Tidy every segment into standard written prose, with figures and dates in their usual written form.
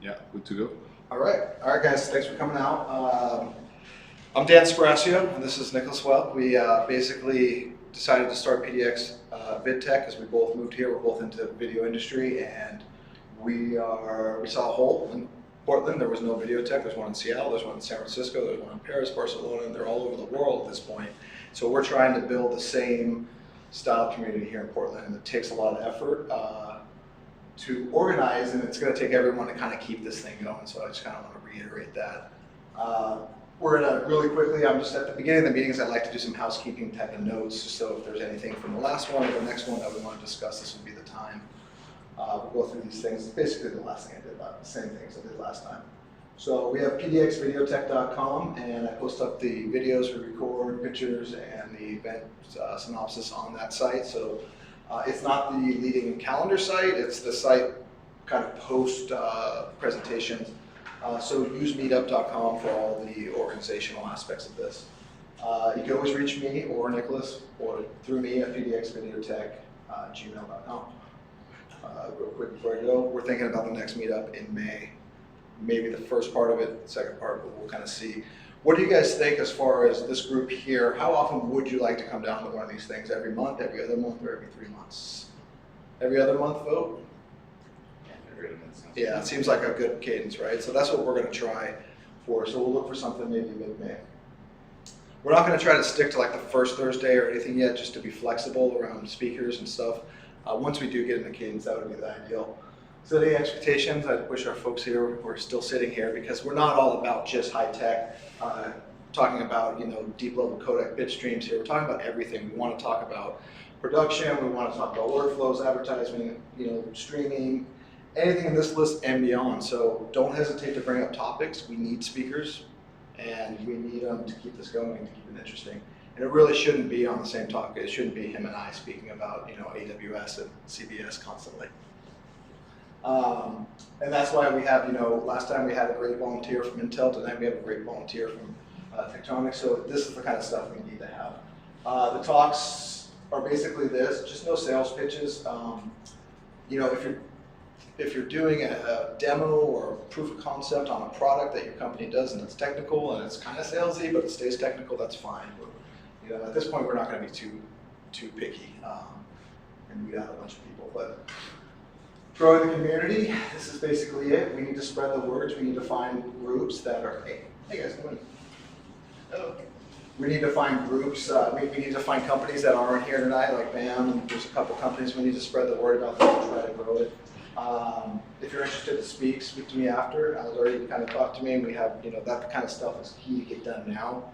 Yeah, good to go. All right, guys. Thanks for coming out. I'm Dan Sparacio, and this is Nicholas Well. We basically decided to start PDX VidTech as we both moved here. We're both into the video industry, and we saw a hole in Portland. There was no video tech. There's one in Seattle. There's one in San Francisco. There's one in Paris, Barcelona, and they're all over the world at this point. So we're trying to build the same style community here in Portland, and it takes a lot of effort to organize, and it's going to take everyone to kind of keep this thing going. So I just kind of want to reiterate that. We're going to really quickly, I'm just at the beginning of the meetings, I'd like to do some housekeeping type of notes, just so if there's anything from the last one or the next one that we want to discuss, this would be the time. We'll go through these things. It's basically the last thing I did, the same things I did last time. So we have pdxvideotech.com, and I post up the videos we record, pictures, and the event synopsis on that site. So it's not the leading calendar site, it's the site kind of post presentations. So use meetup.com for all the organizational aspects of this. You can always reach me or Nicholas or through me at pdxvideotech@gmail.com. Real quick before I go, we're thinking about the next meetup in May. Maybe the first part of it, the second part, but we'll kind of see. What do you guys think as far as this group here? How often would you like to come down to one of these things? Every month, every other month, or every 3 months? Every other month vote? Yeah, it seems like a good cadence, right? So that's what we're going to try for. So we'll look for something maybe mid-May. We're not going to try to stick to like the first Thursday or anything yet, just to be flexible around speakers and stuff. Once we do get in the cadence, that would be the ideal. Setting expectations, I wish our folks here were still sitting here, because we're not all about just high tech, talking about deep level codec bit streams here. We're talking about everything. We want to talk about production, we want to talk about workflows, advertising, streaming, anything in this list and beyond. So don't hesitate to bring up topics. We need speakers, and we need them to keep this going, to keep it interesting. And it really shouldn't be on the same topic. It shouldn't be him and I speaking about AWS and CBS constantly. And that's why we have, last time we had a great volunteer from Intel, tonight we have a great volunteer from Tektronix, so this is the kind of stuff we need to have. The talks are basically this, just no sales pitches. If you're doing a demo or a proof of concept on a product that your company does and it's technical and it's kind of salesy, but it stays technical, that's fine. But, at this point, we're not going to be too picky and weed out a bunch of people. But growing the community, this is basically it. We need to spread the words. We need to find groups that are, hey guys, come in. Hello. We need to find groups, we need to find companies that aren't here tonight, like BAM, and there's a couple companies we need to spread the word about that and try to grow it. If you're interested to speak to me after. Al's already kind of talked to me, and we have, that kind of stuff is key to get done now.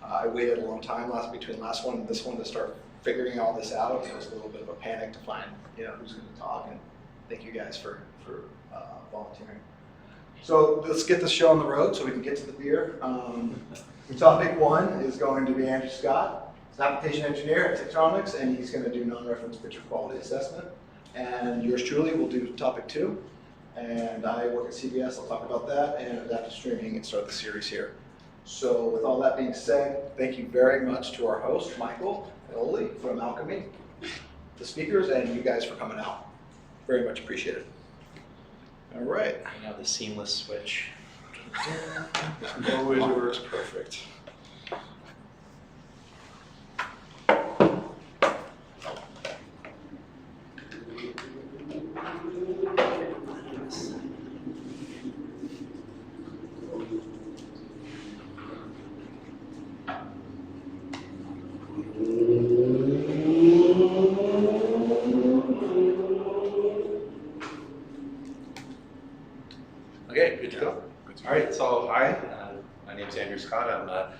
I waited a long time between last one and this one to start figuring all this out. It was a little bit of a panic to find, who's going to talk, and thank you guys for volunteering. So let's get this show on the road so we can get to the beer. Topic one is going to be Andrew Scott. He's an application engineer at Tektronix, and he's going to do non-reference picture quality assessment. And yours truly will do topic 2. And I work at CBS, I'll talk about that, and adaptive streaming and start the series here. So with all that being said, thank you very much to our host, Michael and Oli from Alchemy, the speakers, and you guys for coming out. Very much appreciated. All right. Now the seamless switch. Always works perfect. Okay, good to go. All right, so hi, my name is Andrew Scott. I'm a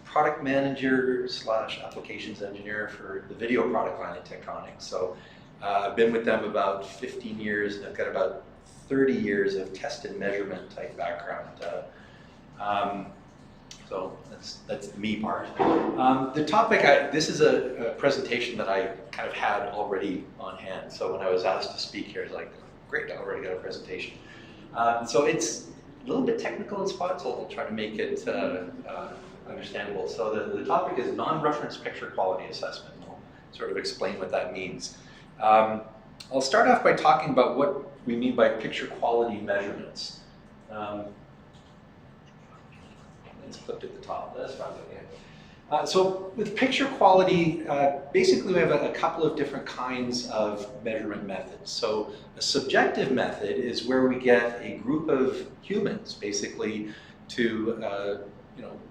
product manager / applications engineer for the video product line at Tektronix. So I've been with them about 15 years, and I've got about 30 years of test and measurement type background. So that's the me part. The topic, this is a presentation that I kind of had already on hand. So when I was asked to speak here, I was like, great, I already got a presentation. So it's a little bit technical in spots, so I'll try to make it understandable. So the topic is non-reference picture quality assessment. I'll sort of explain what that means. I'll start off by talking about what we mean by picture quality measurements. It's clipped at the top. That's fine. So with picture quality, basically we have a couple of different kinds of measurement methods. So a subjective method is where we get a group of humans basically to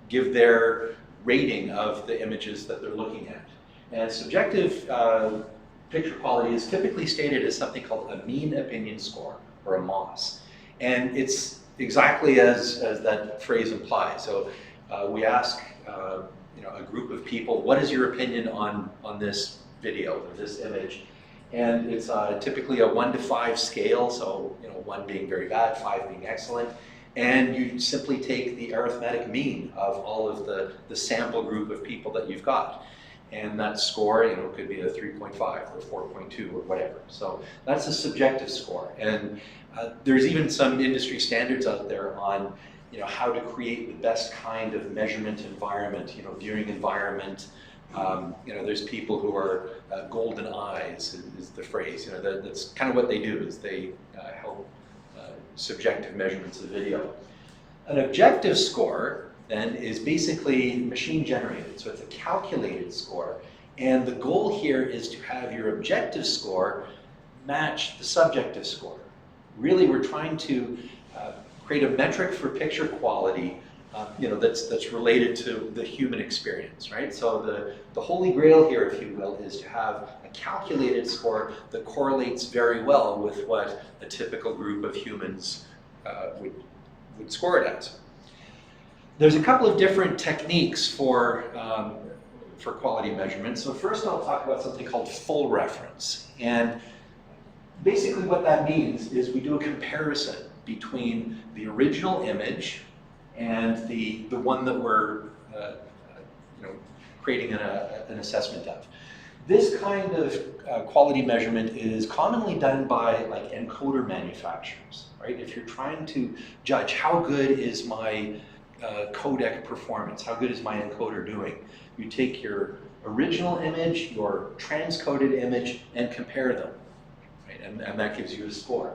give their rating of the images that they're looking at. And subjective picture quality is typically stated as something called a mean opinion score, or a MOS. And it's exactly as that phrase implies. So we ask a group of people, what is your opinion on this video or this image? And it's typically a 1 to 5 scale, so 1 being very bad, 5 being excellent. And you simply take the arithmetic mean of all of the sample group of people that you've got. And that score, could be a 3.5 or 4.2 or whatever. So that's a subjective score. And there's even some industry standards out there on how to create the best kind of measurement environment, viewing environment. There's people who are golden eyes is the phrase. That's kind of what they do, is they help subjective measurements of video. An objective score then is basically machine generated, so it's a calculated score. And the goal here is to have your objective score match the subjective score. Really, we're trying to create a metric for picture quality that's related to the human experience, right? So the holy grail here, if you will, is to have a calculated score that correlates very well with what a typical group of humans would score it as. There's a couple of different techniques for quality measurement. So first I'll talk about something called full reference. And basically what that means is we do a comparison between the original image and the one that we're creating an assessment of. This kind of quality measurement is commonly done by like encoder manufacturers, right? If you're trying to judge how good is my codec performance, how good is my encoder doing, you take your original image, your transcoded image, and compare them, right? And that gives you a score.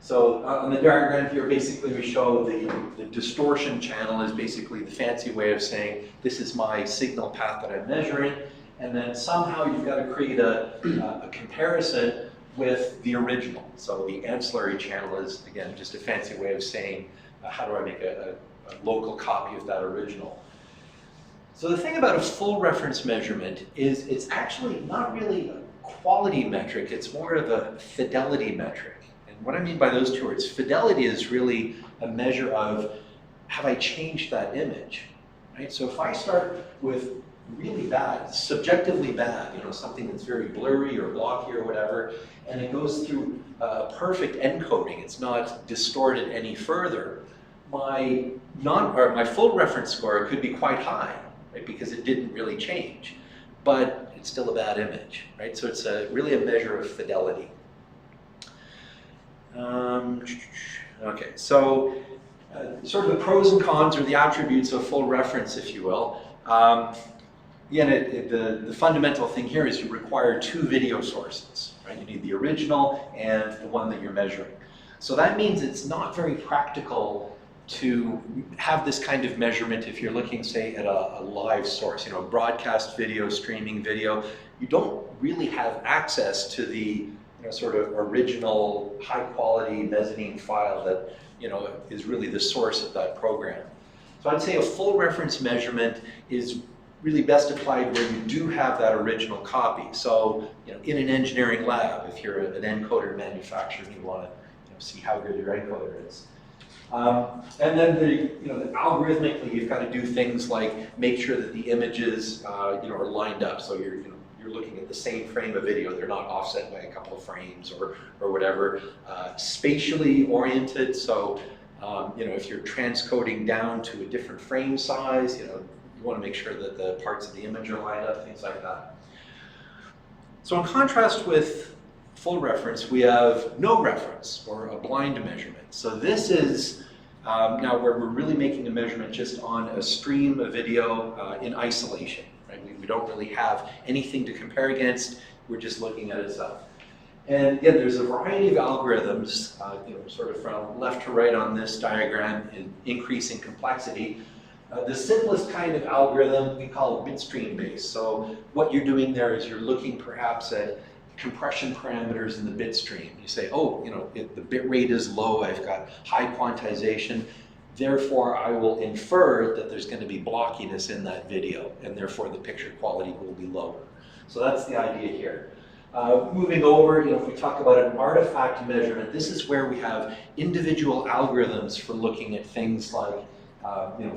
So on the diagram here, basically we show the distortion channel is basically the fancy way of saying this is my signal path that I'm measuring, and then somehow you've got to create a comparison with the original. So the ancillary channel is, again, just a fancy way of saying how do I make a local copy of that original. So the thing about a full reference measurement is it's actually not really a quality metric, it's more of a fidelity metric. And what I mean by those two words, fidelity is really a measure of have I changed that image, right? So if I start with really bad, subjectively bad, something that's very blurry or blocky or whatever, and it goes through perfect encoding, it's not distorted any further, my full reference score could be quite high, right? Because it didn't really change, but it's still a bad image, right? So it's really a measure of fidelity. Okay, so sort of the pros and cons, or the attributes of full reference, if you will. Again, the fundamental thing here is you require 2 video sources, right? You need the original and the one that you're measuring. So that means it's not very practical to have this kind of measurement if you're looking, say, at a live source, broadcast video, streaming video. You don't really have access to the sort of original high-quality mezzanine file that is really the source of that program. So I'd say a full reference measurement is really best applied where you do have that original copy. So in an engineering lab, if you're an encoder manufacturer and you want to see how good your encoder is. And then algorithmically, you've got to do things like make sure that the images are lined up. So you're looking at the same frame of video. They're not offset by a couple of frames or whatever. Spatially oriented, so if you're transcoding down to a different frame size, you want to make sure that the parts of the image are lined up, things like that. So in contrast with full reference, we have no reference, or a blind measurement. So this is now where we're really making a measurement just on a stream of video in isolation. We don't really have anything to compare against, we're just looking at itself. And again, there's a variety of algorithms, sort of from left to right on this diagram in increasing complexity. The simplest kind of algorithm we call bitstream based. So what you're doing there is you're looking perhaps at compression parameters in the bit stream. You say, oh, if the bit rate is low, I've got high quantization, therefore I will infer that there's going to be blockiness in that video, and therefore the picture quality will be lower. So that's the idea here. Moving over, if we talk about an artifact measurement, this is where we have individual algorithms for looking at things like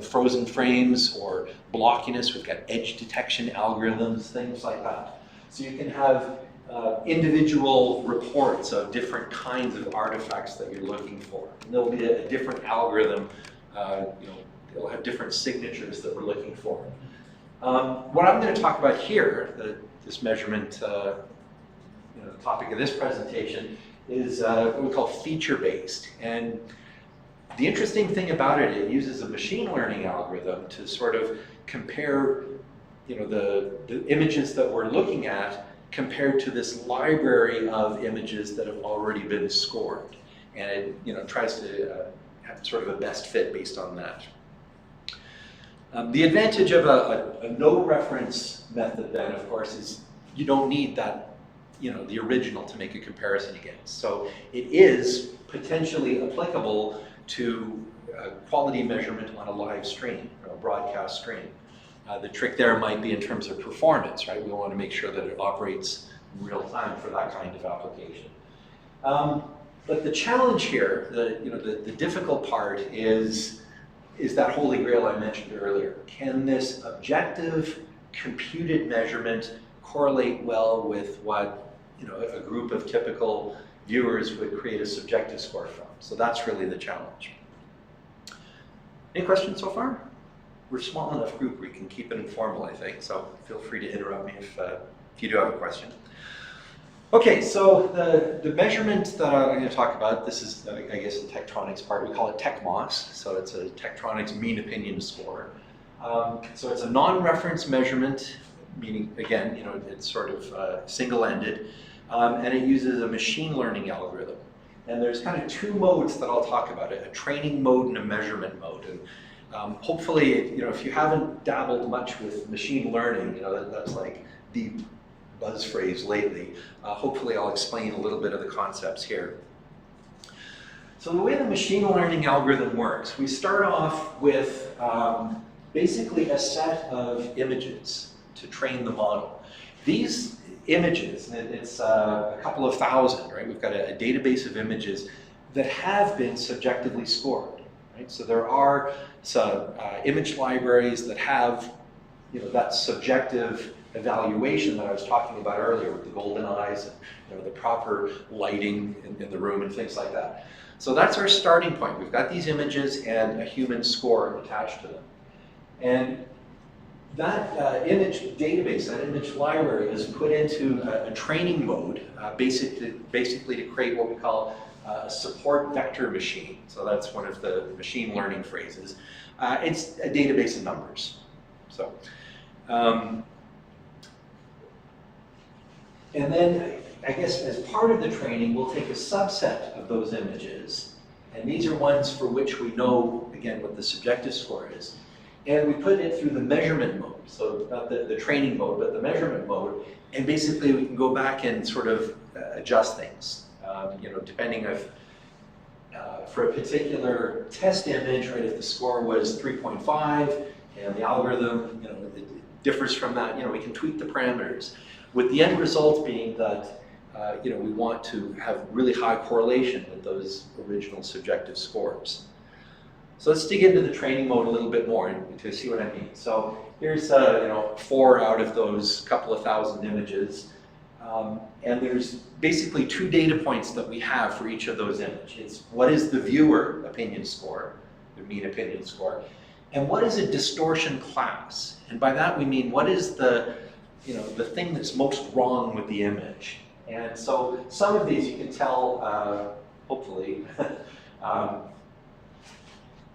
frozen frames or blockiness. We've got edge detection algorithms, things like that. So you can have individual reports of different kinds of artifacts that you're looking for. And there'll be a different algorithm, it'll have different signatures that we're looking for. What I'm going to talk about here, this measurement, the topic of this presentation, is what we call feature-based. And the interesting thing about it, it uses a machine learning algorithm to sort of compare the images that we're looking at compared to this library of images that have already been scored. And it tries to have sort of a best fit based on that. The advantage of a no reference method then, of course, is you don't need that, the original to make a comparison against. So it is potentially applicable to quality measurement on a live stream, or a broadcast stream. The trick there might be in terms of performance, right? We want to make sure that it operates in real time for that kind of application. But the challenge here, the difficult part is that holy grail I mentioned earlier. Can this objective computed measurement correlate well with what a group of typical viewers would create a subjective score from? So that's really the challenge. Any questions so far? We're a small enough group where we can keep it informal, I think, so feel free to interrupt me if you do have a question. Okay, so the measurement that I'm going to talk about, this is, I guess, the Tektronix part. We call it TekMOS, so it's a Tektronix mean opinion score. So it's a non-reference measurement, meaning, again, it's sort of single-ended, and it uses a machine learning algorithm. And there's kind of two modes that I'll talk about, a training mode and a measurement mode. And hopefully, if you haven't dabbled much with machine learning, that's like the buzz phrase lately. Hopefully I'll explain a little bit of the concepts here. So the way the machine learning algorithm works, we start off with basically a set of images to train the model. These images, and it's a couple of thousand, right? We've got a database of images that have been subjectively scored, right? So there are some image libraries that have, that subjective evaluation that I was talking about earlier with the golden eyes and the proper lighting in the room and things like that. So that's our starting point. We've got these images and a human score attached to them. And that image database, that image library is put into a training mode, basically to create what we call a support vector machine. So that's one of the machine learning phrases. It's a database of numbers. So, and then, I guess, as part of the training, we'll take a subset of those images, and these are ones for which we know, again, what the subjective score is, and we put it through the measurement mode, so not the training mode, but the measurement mode, and basically we can go back and sort of adjust things, depending if, for a particular test image, right, if the score was 3.5, and the algorithm, it differs from that, we can tweak the parameters, with the end result being that we want to have really high correlation with those original subjective scores. So let's dig into the training mode a little bit more to see what I mean. So here's 4 out of those couple of thousand images, and there's basically 2 data points that we have for each of those images. What is the viewer opinion score, the mean opinion score, and what is a distortion class? And by that we mean what is the thing that's most wrong with the image. And so some of these you can tell, hopefully,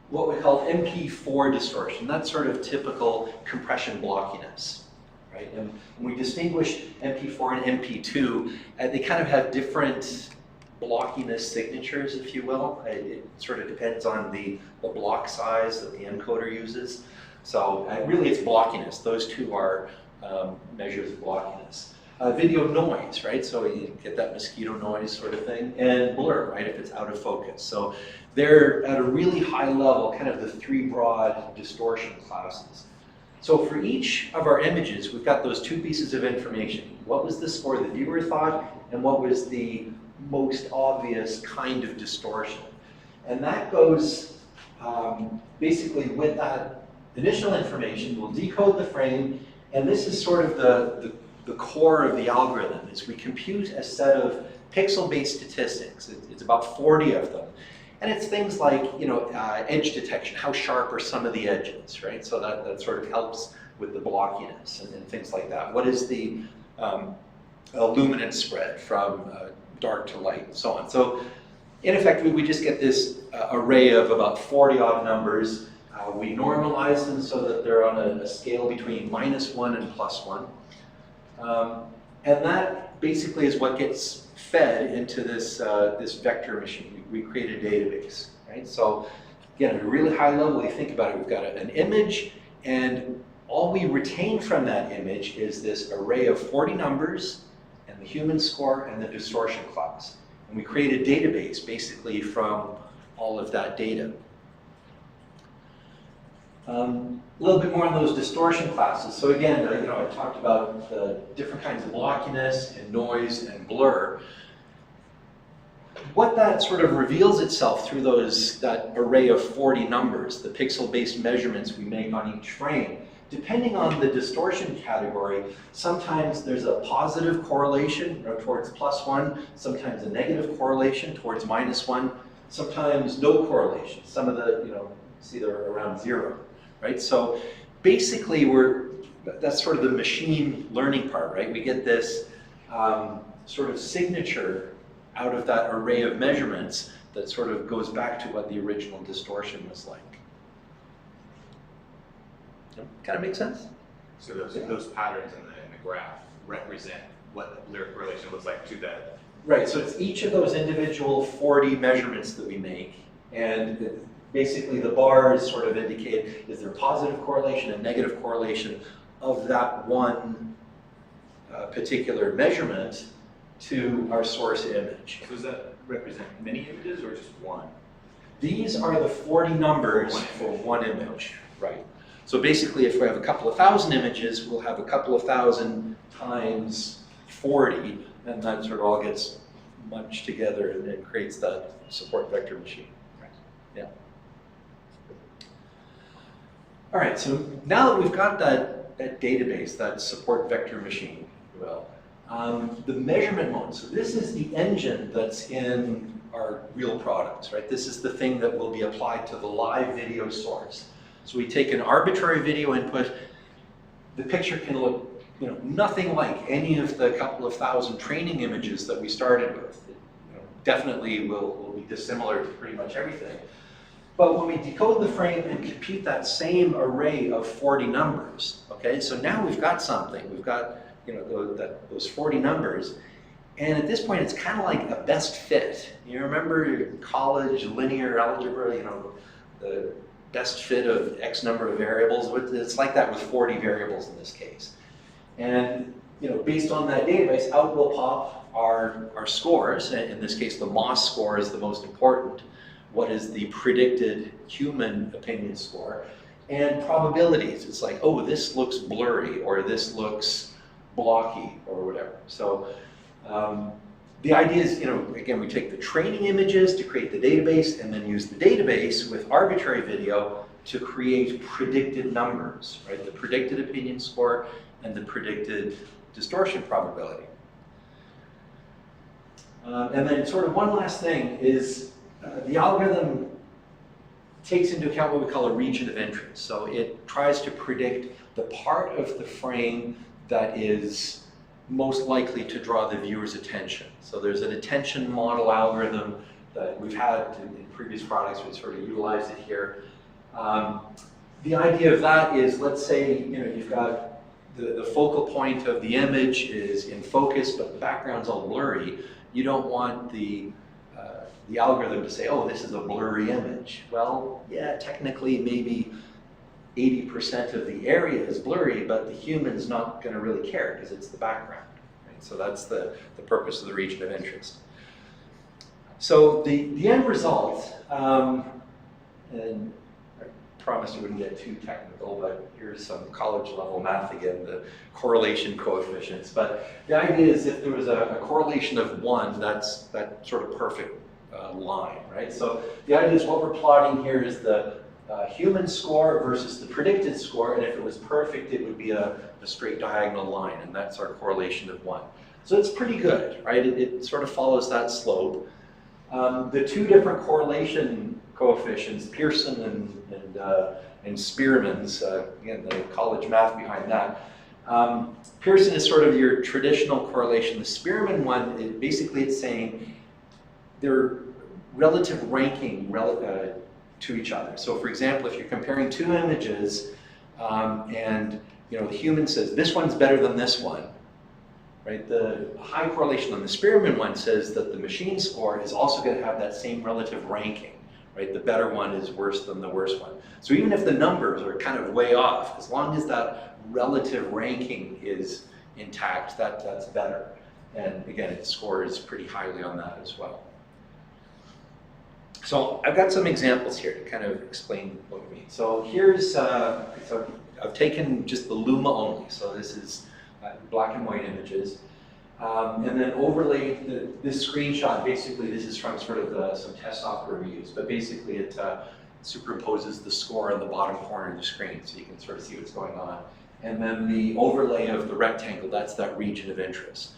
what we call MP4 distortion. That's sort of typical compression blockiness, right? And when we distinguish MP4 and MP2, they kind of have different blockiness signatures, if you will. It sort of depends on the block size that the encoder uses. So really it's blockiness. Those two are measures of blockiness. Video noise, right? So you get that mosquito noise sort of thing. And blur, right, if it's out of focus. So they're at a really high level, kind of the three broad distortion classes. So for each of our images, we've got those two pieces of information. What was the score the viewer thought, and what was the most obvious kind of distortion? And that goes basically with that initial information. We'll decode the frame, and this is sort of the core of the algorithm, is we compute a set of pixel-based statistics. It's about 40 of them. And it's things like, you know, edge detection, how sharp are some of the edges, right? So that sort of helps with the blockiness and things like that. What is the luminance spread from dark to light, and so on. So in effect, we just get this array of about 40 odd numbers. We normalize them so that they're on a scale between -1 and +1. And that basically is what gets fed into this, this vector machine. We create a database, right? So again, at a really high level, you think about it, we've got an image, and all we retain from that image is this array of 40 numbers, and the human score, and the distortion class. And we create a database basically from all of that data. A little bit more on those distortion classes. So again, you know, I talked about the different kinds of blockiness and noise and blur. What that sort of reveals itself through that array of 40 numbers, the pixel-based measurements we make on each frame, depending on the distortion category, sometimes there's a positive correlation towards +1, sometimes a negative correlation towards -1, sometimes no correlation. Some of the, you know, see they're around 0, right? So basically that's sort of the machine learning part, right? We get this sort of signature out of that array of measurements that sort of goes back to what the original distortion was like. Kind of make sense? So those patterns in the graph represent what the lyric relation looks like to that. Right, so it's each of those individual 40 measurements that we make, and basically the bars sort of indicate is there a positive correlation and negative correlation of that one particular measurement to our source image. So does that represent many images or just one? These are the 40 numbers for one image, right? So basically, if we have a couple of thousand images, we'll have a couple of thousand times 40, and that sort of all gets munched together and it creates that support vector machine. Right. Yeah. All right, so now that we've got that database, that support vector machine, well, the measurement mode. So this is the engine that's in our real products, right? This is the thing that will be applied to the live video source. So we take an arbitrary video input. The picture can look, you know, nothing like any of the couple of thousand training images that we started with. It, you know, definitely will be dissimilar to pretty much everything. But when we decode the frame and compute that same array of 40 numbers, okay, so now we've got something. We've got, you know, those 40 numbers. And at this point, it's kind of like a best fit. You remember your college linear algebra, you know, the best fit of X number of variables. It's like that with 40 variables in this case. And, you know, based on that database, out will pop our scores. And in this case, the MOS score is the most important. What is the predicted human opinion score? And probabilities. It's like, oh, this looks blurry, or this looks blocky, or whatever. So the idea is, you know, again, we take the training images to create the database, and then use the database with arbitrary video to create predicted numbers, right? The predicted opinion score and the predicted distortion probability. And then sort of one last thing is the algorithm takes into account what we call a region of interest. So it tries to predict the part of the frame that is most likely to draw the viewer's attention. So there's an attention model algorithm that we've had in previous products. We sort of utilized it here. The idea of that is, let's say, you know, you've got the focal point of the image is in focus, but the background's all blurry, you don't want the algorithm to say, oh, this is a blurry image. Well, yeah, technically maybe 80% of the area is blurry, but the human's not going to really care because it's the background. Right? So that's the purpose of the region of interest. So the end result, and I promised I wouldn't get too technical, but here's some college level math again, the correlation coefficients. But the idea is if there was a correlation of 1, that's that sort of perfect line, right? So the idea is what we're plotting here is the human score versus the predicted score, and if it was perfect, it would be a straight diagonal line, and that's our correlation of 1. So it's pretty good, right? It sort of follows that slope. The two different correlation coefficients, Pearson and Spearman's, again, the college math behind that. Pearson is sort of your traditional correlation. The Spearman one, basically it's saying their relative ranking to each other. So for example, if you're comparing two images and the human says, this one's better than this one, right? The high correlation on the Spearman one says that the machine score is also going to have that same relative ranking, right? The better one is worse than the worse one. So even if the numbers are kind of way off, as long as that relative ranking is intact, that's better. And again, it scores pretty highly on that as well. So I've got some examples here to kind of explain what we mean. So here's, so I've taken just the Luma only. So this is black and white images. And then overlay this screenshot, basically this is from sort of some test software we use, but basically it superimposes the score in the bottom corner of the screen so you can sort of see what's going on. And then the overlay of the rectangle, that's that region of interest.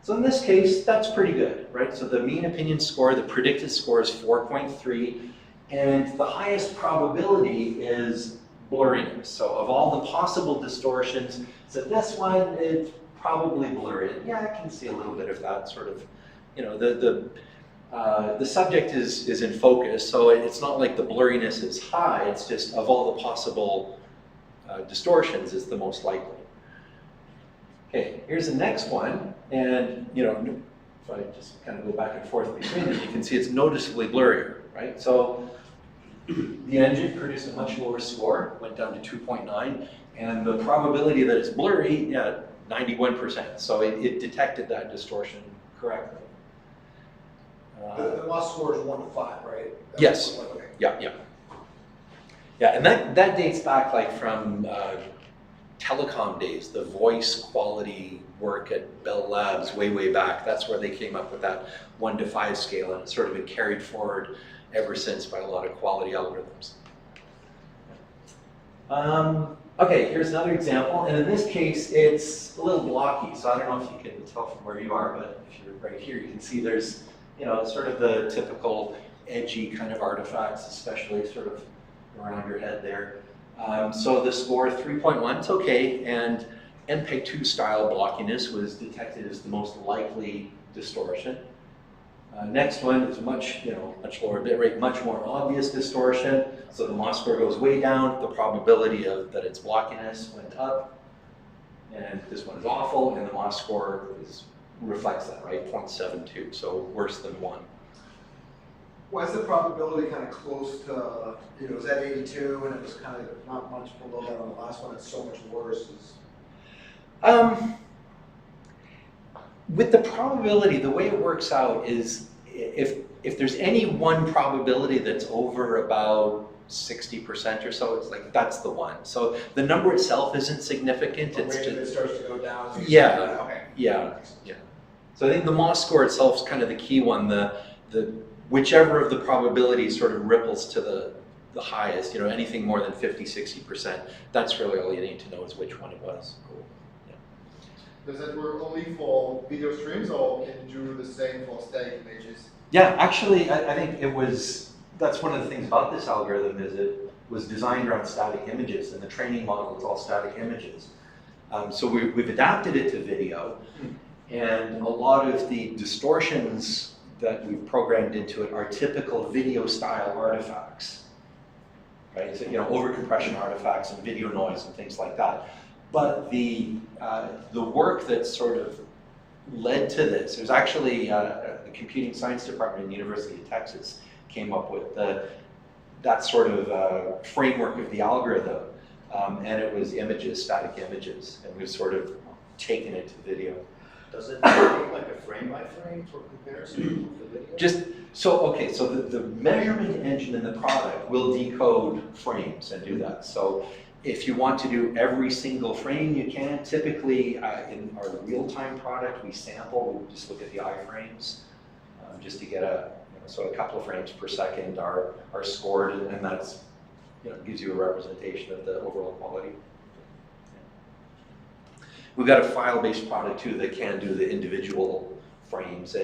So in this case, that's pretty good, right? So the mean opinion score, the predicted score is 4.3, and the highest probability is blurriness. So of all the possible distortions, so this one is probably blurry. Yeah, I can see a little bit of that sort of, the subject is in focus, so it's not like the blurriness is high, it's just of all the possible distortions is the most likely. Okay, here's the next one, and if I just kind of go back and forth between them, you can see it's noticeably blurrier, right? So the engine produced a much lower score, went down to 2.9, and the probability that it's blurry, 91%. So it detected that distortion correctly. The loss score is 1 to 5, right? Yes. Okay. Yeah, and that dates back like from telecom days, the voice quality work at Bell Labs way back. That's where they came up with that 1 to 5 scale, and it's sort of been carried forward ever since by a lot of quality algorithms. Okay, here's another example, and in this case, it's a little blocky, so I don't know if you can tell from where you are, but if you're right here, you can see there's, sort of the typical edgy kind of artifacts, especially sort of around your head there. So the score 3.1, it's okay, and MPEG-2 style blockiness was detected as the most likely distortion. Next one is much lower bit rate, much more obvious distortion. So the MOS score goes way down. The probability that it's blockiness went up. And this one is awful, and the MOS score reflects that, right? 0.72, so worse than 1. Why is the probability kind of close to, it was at 82 and it was kind of not much below that on the last one, it's so much worse? With the probability, the way it works out is if there's any one probability that's over about 60% or so, it's like that's the one. So the number itself isn't significant. But it's just, it starts to go down. Yeah, okay. Yeah. So I think the MOS score itself is kind of the key one. The whichever of the probabilities sort of ripples to the highest, anything more than 50-60%, that's really all you need to know is which one it was. Cool. Does that work only for video streams, or can you do the same for static images? Yeah, actually, I think that's one of the things about this algorithm is it was designed around static images, and the training model is all static images. So we've adapted it to video, and a lot of the distortions that we've programmed into it are typical video style artifacts, right? So, overcompression artifacts and video noise and things like that. But the work that sort of led to this, there's actually the computing science department in the University of Texas came up with that sort of framework of the algorithm, and it was images, static images, and we've sort of taken it to video. Does it take like a frame by frame for comparison of the video? Just, so, okay, so the measurement engine in the product will decode frames and do that. So if you want to do every single frame, you can. Typically, in our real-time product, we sample, we just look at the iframes, just to get so a couple of frames per second are scored, and that's, gives you a representation of the overall quality. We've got a file-based product too that can do the individual frames.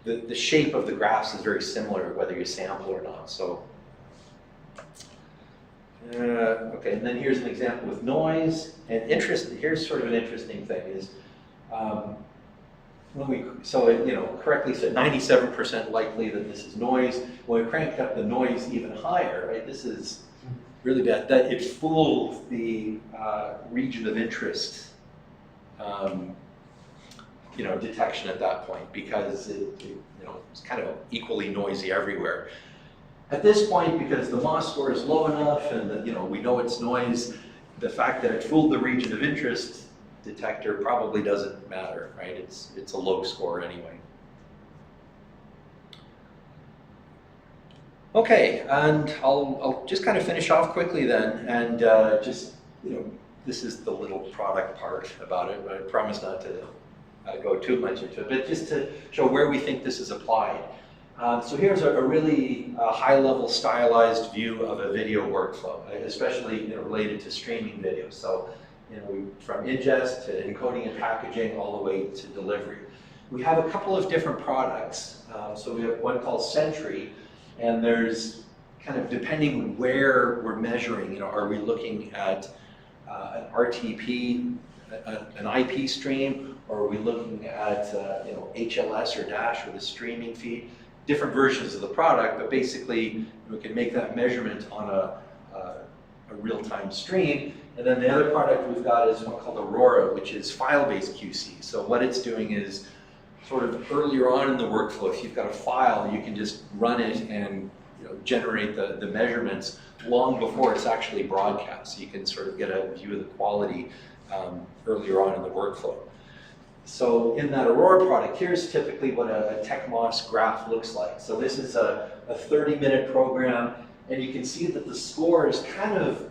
The shape of the graphs is very similar whether you sample or not. So, okay, and then here's an example with noise. And here's sort of an interesting thing is when we correctly said 97% likely that this is noise. When we cranked up the noise even higher, right? This is really bad. That it fooled the region of interest. Detection at that point because it's kind of equally noisy everywhere. At this point, because the MOS score is low enough and we know it's noise, the fact that it fooled the region of interest detector probably doesn't matter, right? It's a low score anyway. Okay, and I'll just kind of finish off quickly then, and this is the little product part about it, but I promise not to go too much into it, but just to show where we think this is applied. So here's a really high-level stylized view of a video workflow, especially related to streaming video. So from ingest to encoding and packaging all the way to delivery. We have a couple of different products. So we have one called Sentry, and there's kind of depending where we're measuring, are we looking at an RTP, an IP stream, or are we looking at HLS or Dash or the streaming feed? Different versions of the product, but basically we can make that measurement on a real-time stream. And then the other product we've got is one called Aurora, which is file-based QC. So what it's doing is sort of earlier on in the workflow, if you've got a file, you can just run it and generate the measurements long before it's actually broadcast. So you can sort of get a view of the quality earlier on in the workflow. So in that Aurora product, here's typically what a TechMOS graph looks like. So this is a 30-minute program, and you can see that the score is kind of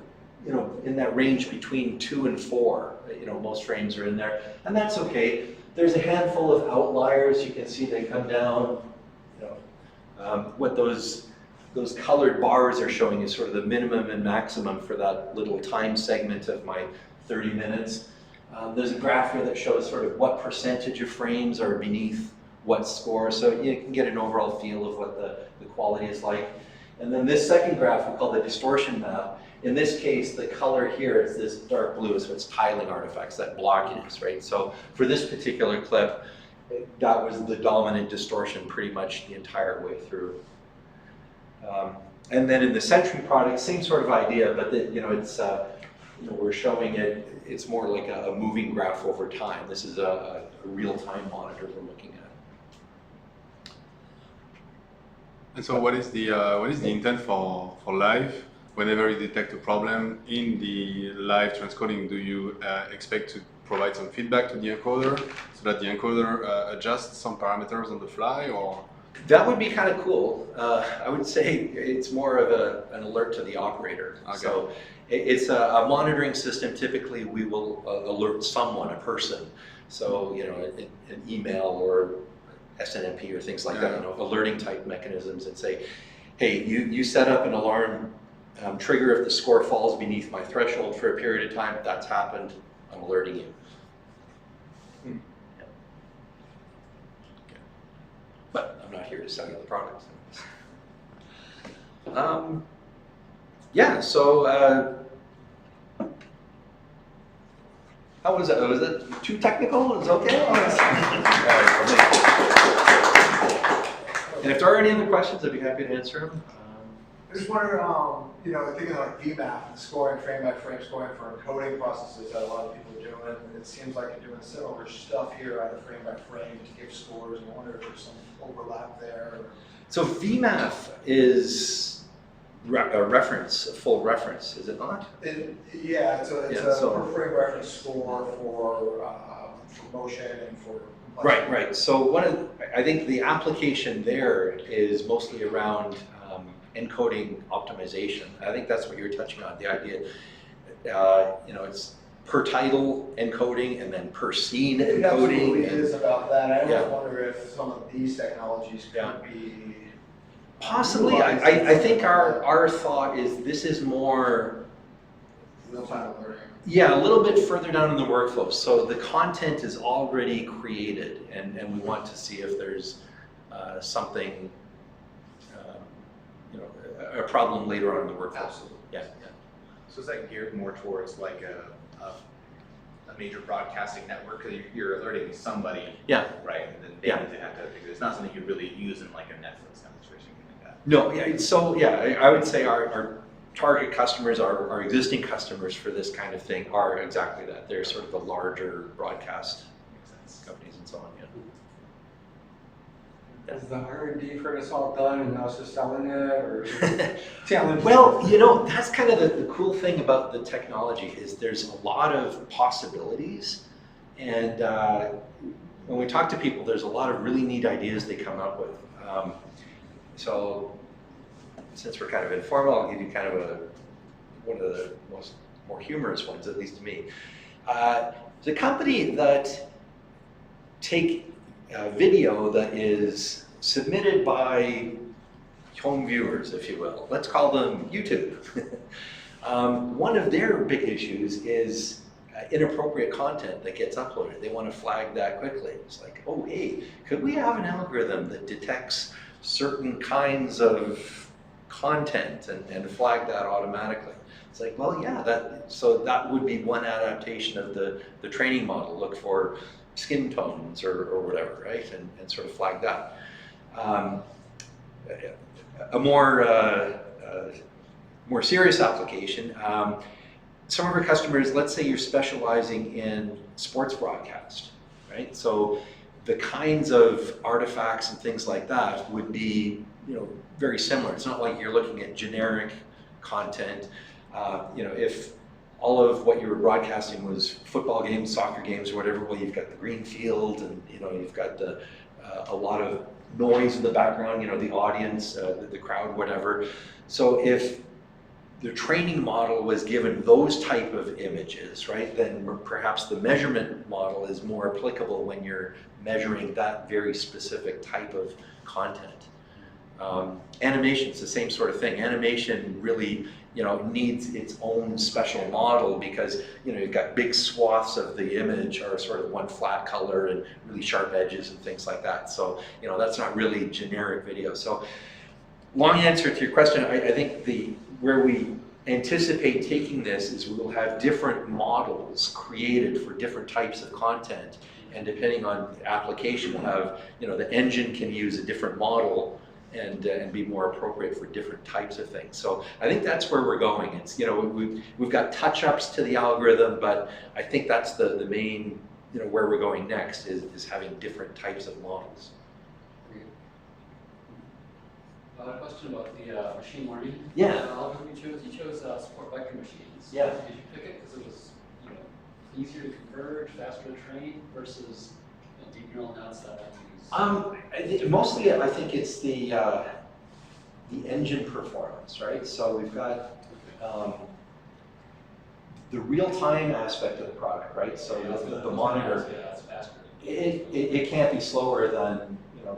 in that range between 2 and 4. Most frames are in there, and that's okay. There's a handful of outliers. You can see they come down. What those colored bars are showing is sort of the minimum and maximum for that little time segment of my 30 minutes. There's a graph here that shows sort of what percentage of frames are beneath what score, so you can get an overall feel of what the quality is like. And then this second graph we call the distortion map. In this case, the color here is this dark blue, so it's tiling artifacts, that blockiness, right? So for this particular clip, that was the dominant distortion pretty much the entire way through. And then in the Sentry product, same sort of idea, but it's we're showing it's more like a moving graph over time. This is a real-time monitor we're looking at. And so what is the intent for live? Whenever you detect a problem in the live transcoding, do you expect to provide some feedback to the encoder so that the encoder adjusts some parameters on the fly, or? That would be kind of cool. I would say it's more of an alert to the operator. Okay. So it's a monitoring system. Typically, we will alert someone, a person. So an email or SNMP or things like that. Alerting type mechanisms, and say, hey, you set up an alarm trigger if the score falls beneath my threshold for a period of time. That's happened. I'm alerting you. But I'm not here to sell you the products. So how was it? Was it too technical? It's okay? And if there are any other questions, I'd be happy to answer them. I just wonder, you know, thinking like VMAP and scoring frame by frame scoring for encoding processes that a lot of people are doing, and it seems like you're doing similar stuff here, either frame by frame to give scores, and I wonder if there's some overlap there. Or... So VMAF is a reference, a full reference, is it not? Yeah, it's a so- per frame reference score for motion and for Right, right. So I think the application there is mostly around encoding optimization. I think that's what you're touching on, the idea, you know, it's per title encoding and then per scene It absolutely encoding. is about that. I Yeah. almost wonder if some of these technologies could be... Possibly. I think our thought is this is more, Real-time learning. yeah, a little bit further down in the workflow. So the content is already created, and we want to see if there's something, you know, a problem later on in the workflow. Absolutely. Yeah. So is that geared more towards like a major broadcasting network? Because you're alerting somebody, Yeah. right? And then they Yeah. need to have to figure. It's not something you really use in like a Netflix kind of situation like that. No, yeah. So yeah, I would say our target customers, our existing customers for this kind of thing are exactly that. They're sort of the larger broadcast Makes sense. companies and so on. Yeah. Is the R&D for this all done and now it's just selling it, or challenge? Well, you know, that's kind of the cool thing about the technology is there's a lot of possibilities, and when we talk to people, there's a lot of really neat ideas they come up with. So, since we're kind of informal, I'll give you kind of one of the more humorous ones, at least to me. The company that take video that is submitted by home viewers, if you will. Let's call them YouTube. One of their big issues is inappropriate content that gets uploaded. They want to flag that quickly. It's like, oh, hey, could we have an algorithm that detects certain kinds of content and flag that automatically? It's like, well, yeah, so that would be one adaptation of the training model. Look for skin tones or whatever, right? And sort of flag that. A more serious application, some of our customers, let's say you're specializing in sports broadcast, right? So the kinds of artifacts and things like that would be, you know, very similar. It's not like you're looking at generic content. You know, if all of what you were broadcasting was football games, soccer games, or whatever, well, you've got the green field, and you know, you've got a lot of noise in the background. You know, the audience, the crowd, whatever. So if the training model was given those type of images, right, then perhaps the measurement model is more applicable when you're measuring that very specific type of content. Animation's the same sort of thing. Animation really, you know, needs its own special model because, you know, you've got big swaths of the image are sort of one flat color and really sharp edges and things like that. So, you know, that's not really generic video. So, long answer to your question, I think where we anticipate taking this is we'll have different models created for different types of content, and depending on the application, we'll have, you know, the engine can use a different model and be more appropriate for different types of things. So I think that's where we're going. It's, you know, we've got touch-ups to the algorithm, but I think that's the main, you know, where we're going next is having different types of models. A question about the machine learning. Yeah. Algorithm you chose sport vector machines. Yeah. Did you pick it because it was, you know, easier to converge, faster to train versus, you know, deep neural nets that have to use? Mostly, I think it's the engine performance, right? So we've got the real-time aspect of the product, right? So the monitor, Yeah, it's faster. it can't be slower than, you know,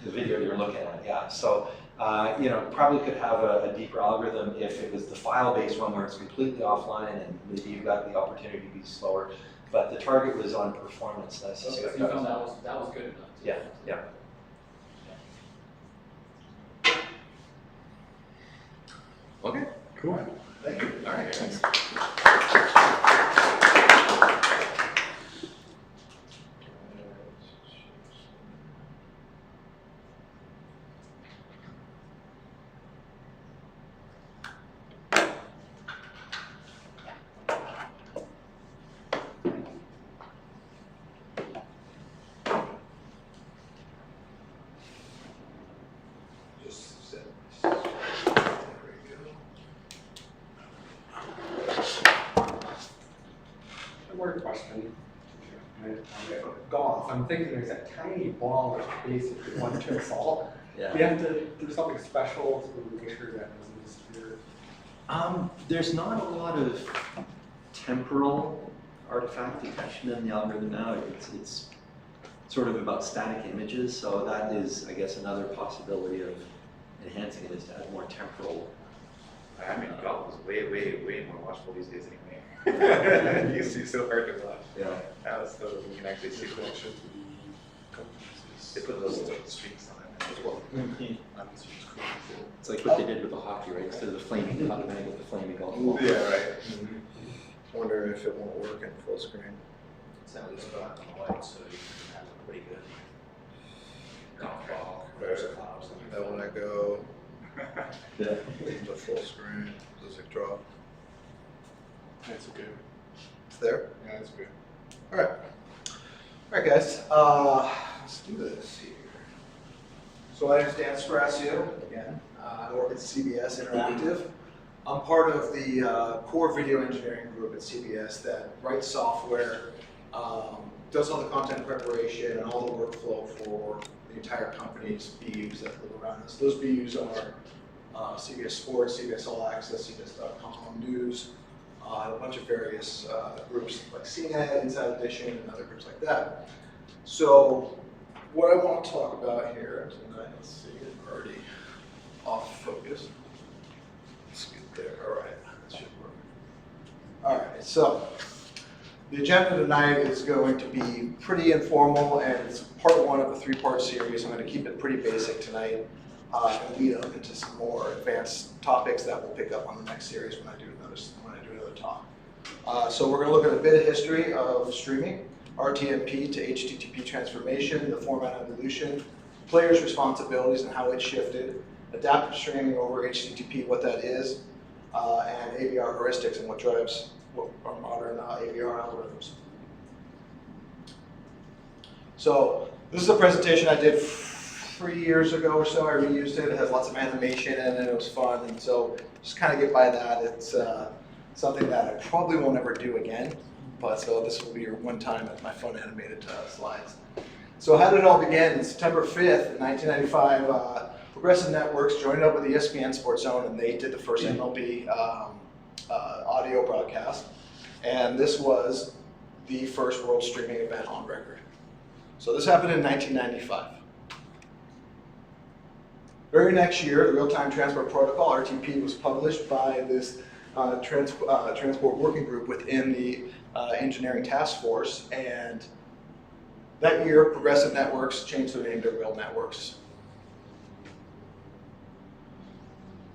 the video you're looking at. Yeah. So you know, probably could have a deeper algorithm if it was the file-based one where it's completely offline and maybe you've got the opportunity to be slower. But the target was on performance. That's Okay, so you found that was good enough. Yeah, yeah. Okay. Cool. Thank you. All right. Thanks. I'm thinking there's that tiny ball which basically one tricks all. Yeah. We have to do something special to make sure that doesn't disappear. There's not a lot of temporal artifact detection in the algorithm now. It's sort of about static images, so that is, I guess, another possibility of enhancing it is to add more temporal. I mean, golf is way more watchable these days anyway. It used to be so hard to watch. Yeah. Now it's so you can actually see the They put those streaks on it as well. It's like what they did with the hockey, right? Instead of the flaming puck, then with the flaming golf ball. Yeah, right. Wonder if it won't work in full screen. It's at least black and white, so you can have a pretty good golf ball. That will let go Yeah. to full screen. Does it drop? That's okay. It's there. Yeah, that's good. All right. All right, guys. Let's do this here. So my name is Dan Sparacio. Again, I work at CBS Interactive. I'm part of the core video engineering group at CBS that writes software, does all the content preparation and all the workflow for the entire company's BUs that live around us. Those BUs are CBS Sports, CBS All Access, CBS.com News, a bunch of various groups like CNET, Inside Edition, and other groups like that. So what I want to talk about here tonight, let's see, I'm already off focus. Let's get there. All right, that should work. All right, so the agenda tonight is going to be pretty informal, and it's part one of a three-part series. I'm going to keep it pretty basic tonight and lead up into some more advanced topics that we'll pick up on the next series when I do another talk. So we're going to look at a bit of history of streaming, RTMP to HTTP transformation, the format evolution, players' responsibilities and how it shifted, adaptive streaming over HTTP, what that is, and AVR heuristics and what drives what our modern AVR algorithms. So this is a presentation I did 3 years ago or so. I reused it. It has lots of animation in it. It was fun, and so just kind of get by that. It's something that I probably won't ever do again, but so this will be your one time at my fun animated slides. So how did it all begin? September 5th, 1995, Progressive Networks joined up with the ESPN Sports Zone, and they did the first MLB audio broadcast. And this was the first world streaming event on record. So this happened in 1995. Very next year, the Real-Time Transport Protocol, RTP, was published by this transport working group within the engineering task force. And that year, Progressive Networks changed their name to Real Networks.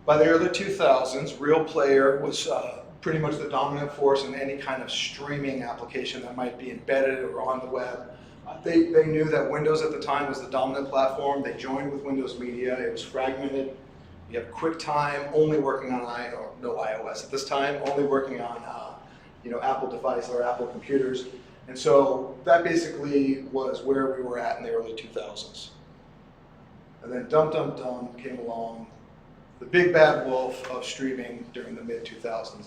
By the early 2000s, Real Player was pretty much the dominant force in any kind of streaming application that might be embedded or on the web. They knew that Windows at the time was the dominant platform. They joined with Windows Media. It was fragmented. You have QuickTime only working on no iOS at this time, only working on Apple devices or Apple computers. And so that basically was where we were at in the early 2000s. And then Dum Dum Dum came along, the big bad wolf of streaming during the mid-2000s.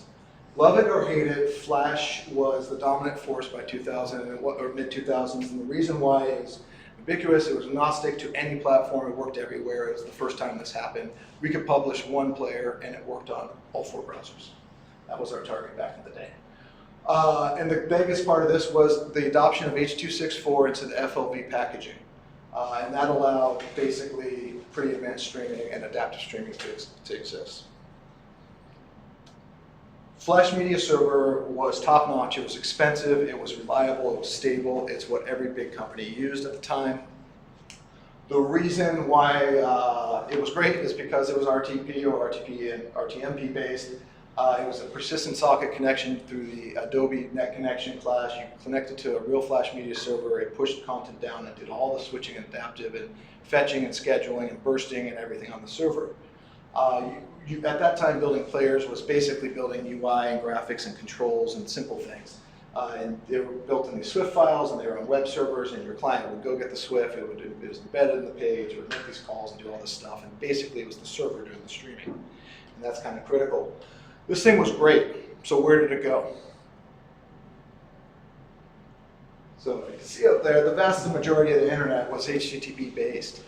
Love it or hate it, Flash was the dominant force by 2000 or mid-2000s, and the reason why is ubiquitous. It was agnostic to any platform. It worked everywhere. It was the first time this happened. We could publish one player, and it worked on all 4 browsers. That was our target back in the day. And the biggest part of this was the adoption of H.264 into the FLV packaging. And that allowed basically pretty advanced streaming and adaptive streaming to exist. Flash Media Server was top-notch. It was expensive, it was reliable, it was stable. It's what every big company used at the time. The reason why it was great is because it was RTP or RTP and RTMP based. It was a persistent socket connection through the Adobe Net Connection Flash. You connected to a real Flash Media Server. It pushed content down and did all the switching and adaptive and fetching and scheduling and bursting and everything on the server. At that time, building players was basically building UI and graphics and controls and simple things. And they were built in these Swift files, and they were on web servers, and your client would go get the Swift, it was embedded in the page, it would make these calls and do all this stuff, and basically it was the server doing the streaming. And that's kind of critical. This thing was great, so where did it go? So you can see up there, the vast majority of the internet was HTTP based.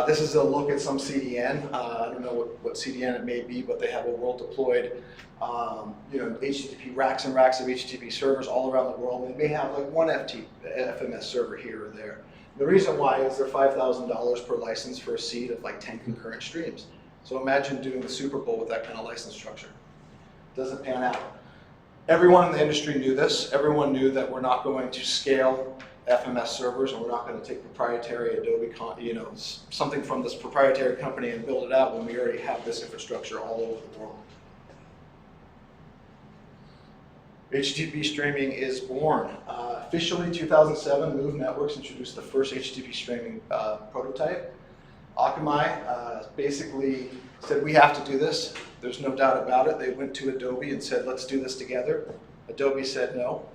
This is a look at some CDN. I don't know what CDN it may be, but they have a world deployed, HTTP racks and racks of HTTP servers all around the world. They may have like one FMS server here or there. The reason why is they're $5,000 per license for a seed of like 10 concurrent streams. So imagine doing the Super Bowl with that kind of license structure. Doesn't pan out. Everyone in the industry knew this. Everyone knew that we're not going to scale FMS servers, and we're not going to take proprietary Adobe, something from this proprietary company and build it out when we already have this infrastructure all over the world. HTTP streaming is born. Officially, 2007, Move Networks introduced the first HTTP streaming prototype. Akamai basically said, we have to do this. There's no doubt about it. They went to Adobe and said, let's do this together. Adobe said no.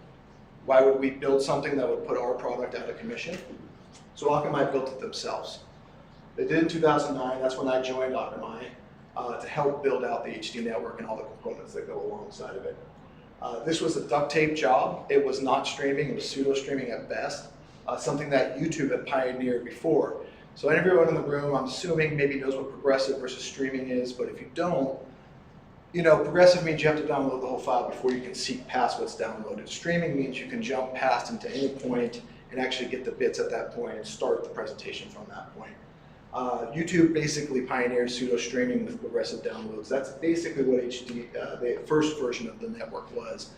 Why would we build something that would put our product out of commission? So Akamai built it themselves. They did in 2009. That's when I joined Akamai to help build out the HD network and all the components that go alongside of it. This was a duct tape job. It was not streaming. It was pseudo streaming at best, something that YouTube had pioneered before. So everyone in the room, I'm assuming, maybe knows what progressive versus streaming is, but if you don't, progressive means you have to download the whole file before you can seek past what's downloaded. Streaming means you can jump past into any point and actually get the bits at that point and start the presentation from that point. YouTube basically pioneered pseudo streaming with progressive downloads. That's basically what the first version of the network was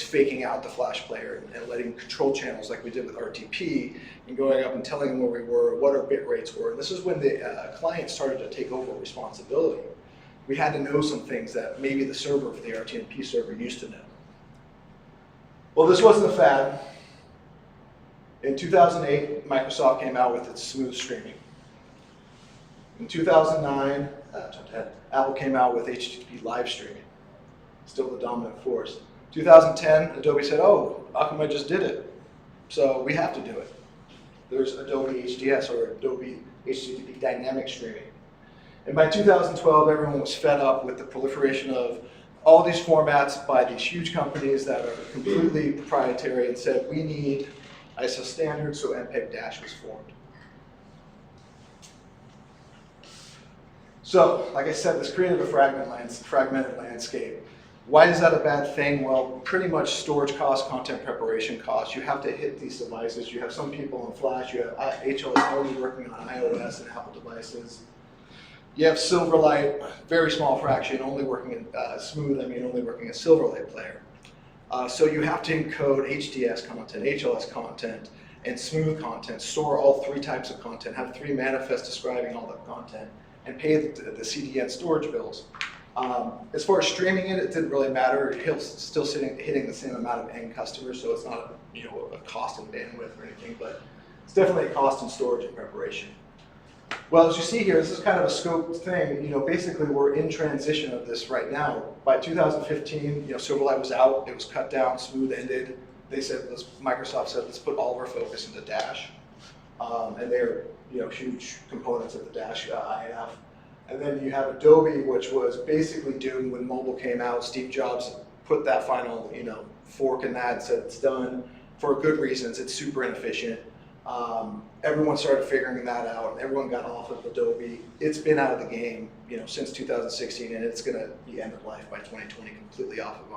faking out the flash player and letting control channels like we did with RTP and going up and telling them where we were, what our bit rates were. And this is when the client started to take over responsibility. We had to know some things that maybe the server for the RTP server used to know. Well, this wasn't a fad. In 2008, Microsoft came out with its smooth streaming. In 2009, Apple came out with HTTP live streaming, still the dominant force. 2010, Adobe said, oh, Akamai just did it, so we have to do it. There's Adobe HDS, or Adobe HTTP dynamic streaming. And by 2012, everyone was fed up with the proliferation of all these formats by these huge companies that are completely proprietary and said, we need ISO standards, so MPEG-Dash was formed. So, like I said, this created a fragmented landscape. Why is that a bad thing? Well, pretty much storage costs, content preparation costs. You have to hit these devices. You have some people on Flash. You have HLS only working on iOS and Apple devices. You have Silverlight, very small fraction, only working in Smooth, only working in Silverlight player. So you have to encode HDS content, HLS content, and Smooth content, store all three types of content, have three manifests describing all the content, and pay the CDN storage bills. As far as streaming it didn't really matter. It's still hitting the same amount of end customers, so it's not a cost in bandwidth or anything, but it's definitely a cost in storage and preparation. Well, as you see here, this is kind of a scoped thing. Basically we're in transition of this right now. By 2015, Silverlight was out, it was cut down, Smooth ended. They said, Microsoft said, let's put all of our focus into Dash. And they're huge components of the Dash IF. And then you have Adobe, which was basically doomed when mobile came out. Steve Jobs put that final fork in that and said it's done for good reasons. It's super inefficient. Everyone started figuring that out. Everyone got off of Adobe. It's been out of the game, since 2016, and it's going to be end of life by 2020, completely off of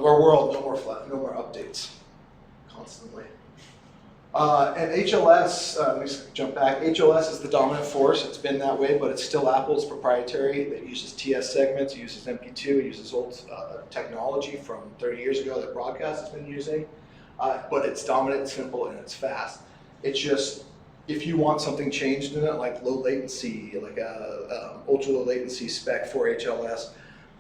our world. No more updates, constantly. And HLS, let me jump back. HLS is the dominant force. It's been that way, but it's still Apple's proprietary. It uses TS segments, it uses MP2, it uses old technology from 30 years ago that Broadcast has been using. But it's dominant, simple, and it's fast. It's just, if you want something changed in it, like low latency, like a ultra low latency spec for HLS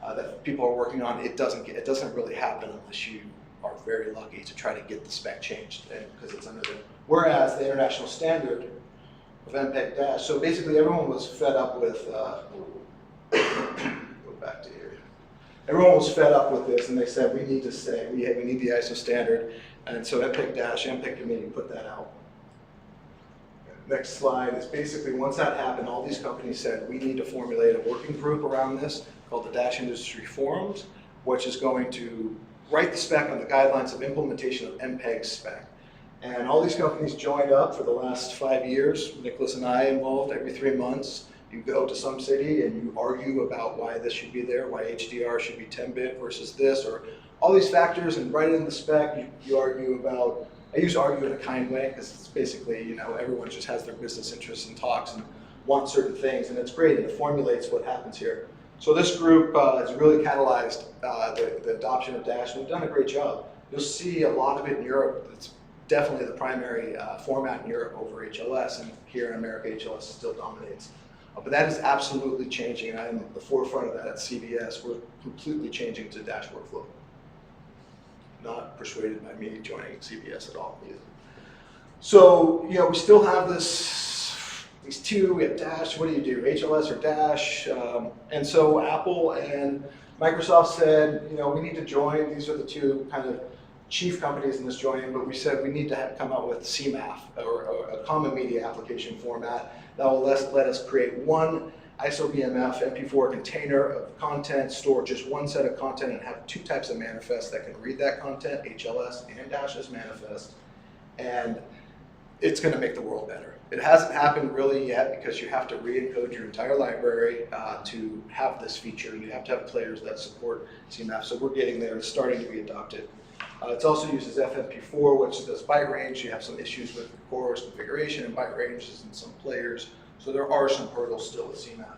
that people are working on, it doesn't really happen unless you are very lucky to try to get the spec changed because it's under the, whereas the international standard of MPEG-Dash, so basically everyone was fed up with, go back to here. Everyone was fed up with this and they said we need to stay, we need the ISO standard, and so MPEG-Dash, MPEG committee put that out. Next slide is basically once that happened, all these companies said we need to formulate a working group around this called the Dash Industry Forums, which is going to write the spec on the guidelines of implementation of MPEG spec. And all these companies joined up for the last 5 years. Nicholas and I involved every 3 months. You go to some city and you argue about why this should be there, why HDR should be 10-bit versus this, or all these factors, and right in the spec, you argue about, I use argue in a kind way, because it's basically, you know, everyone just has their business interests and talks and wants certain things, and it's great, and it formulates what happens here. So this group has really catalyzed the adoption of Dash, and we've done a great job. You'll see a lot of it in Europe. It's definitely the primary format in Europe over HLS, and here in America, HLS still dominates. But that is absolutely changing, and I'm at the forefront of that at CBS. We're completely changing to Dash workflow. Not persuaded by me joining CBS at all either. So, you know, we still have these two, we have Dash, what do you do, HLS or Dash? And so Apple and Microsoft said, you know, we need to join. These are the two kind of chief companies in this joining, but we said we need to come out with CMAF, or a common media application format that will let us create one ISO-BMF MP4 container of content, store just one set of content, and have 2 types of manifests that can read that content, HLS and Dash's manifest, and it's going to make the world better. It hasn't happened really yet because you have to re-encode your entire library to have this feature. You have to have players that support CMAF, so we're getting there. It's starting to be adopted. It also uses FMP4, which does byte range. You have some issues with core's configuration and byte ranges in some players. So there are some hurdles still with CMAP,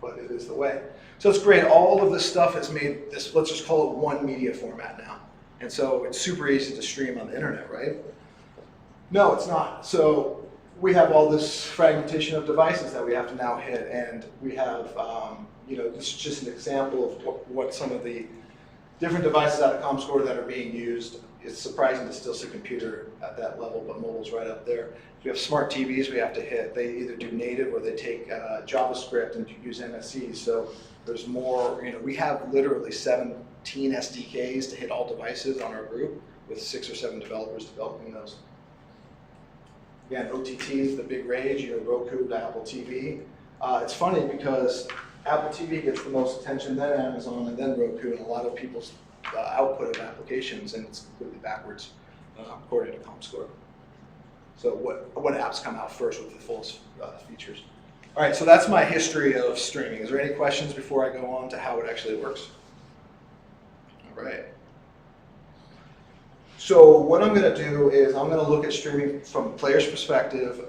but it is the way. So it's great. All of this stuff has made this, let's just call it one media format now. And so it's super easy to stream on the internet, right? No, it's not. So we have all this fragmentation of devices that we have to now hit, and we have, you know, this is just an example of what some of the different devices out of ComScore that are being used. It's surprising to still see computer at that level, but mobile's right up there. We have smart TVs we have to hit. They either do native or they take JavaScript and use MSCs. So there's more, you know, we have literally 17 SDKs to hit all devices on our group with 6 or 7 developers developing those. Again, OTT is the big rage, you know, Roku to Apple TV. It's funny because Apple TV gets the most attention, then Amazon, and then Roku, and a lot of people's output of applications, and it's completely backwards according to ComScore. So what apps come out first with the fullest features? All right, so that's my history of streaming. Is there any questions before I go on to how it actually works? All right. So what I'm going to do is I'm going to look at streaming from a player's perspective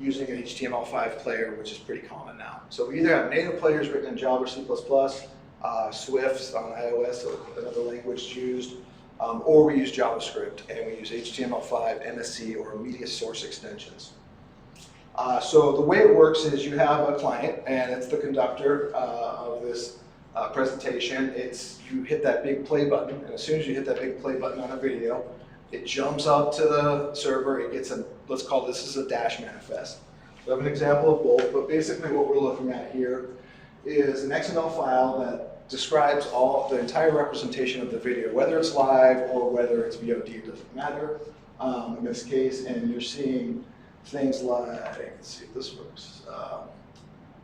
using an HTML5 player, which is pretty common now. So we either have native players written in Java or C++, Swift on iOS, so another language used, or we use JavaScript and we use HTML5, MSC, or media source extensions. So the way it works is you have a client, and it's the conductor of this presentation. You hit that big play button, and as soon as you hit that big play button on a video, it jumps up to the server. It gets let's call this is a Dash manifest. So I have an example of both, but basically what we're looking at here is an XML file that describes the entire representation of the video, whether it's live or whether it's VOD, it doesn't matter in this case, and you're seeing things like, let's see if this works.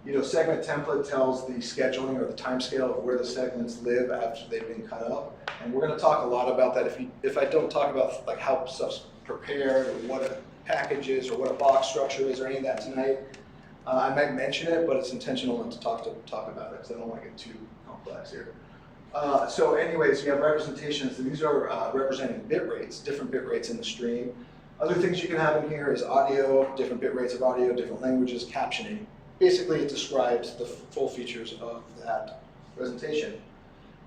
You know, segment template tells the scheduling or the time scale of where the segments live after they've been cut up. And we're going to talk a lot about that. If I don't talk about like how stuff's prepared or what a package is or what a box structure is or any of that tonight, I might mention it, but it's intentional not to talk about it because I don't want to get too complex here. So anyways, you have representations, and these are representing bit rates, different bit rates in the stream. Other things you can have in here is audio, different bit rates of audio, different languages, captioning. Basically, it describes the full features of that presentation.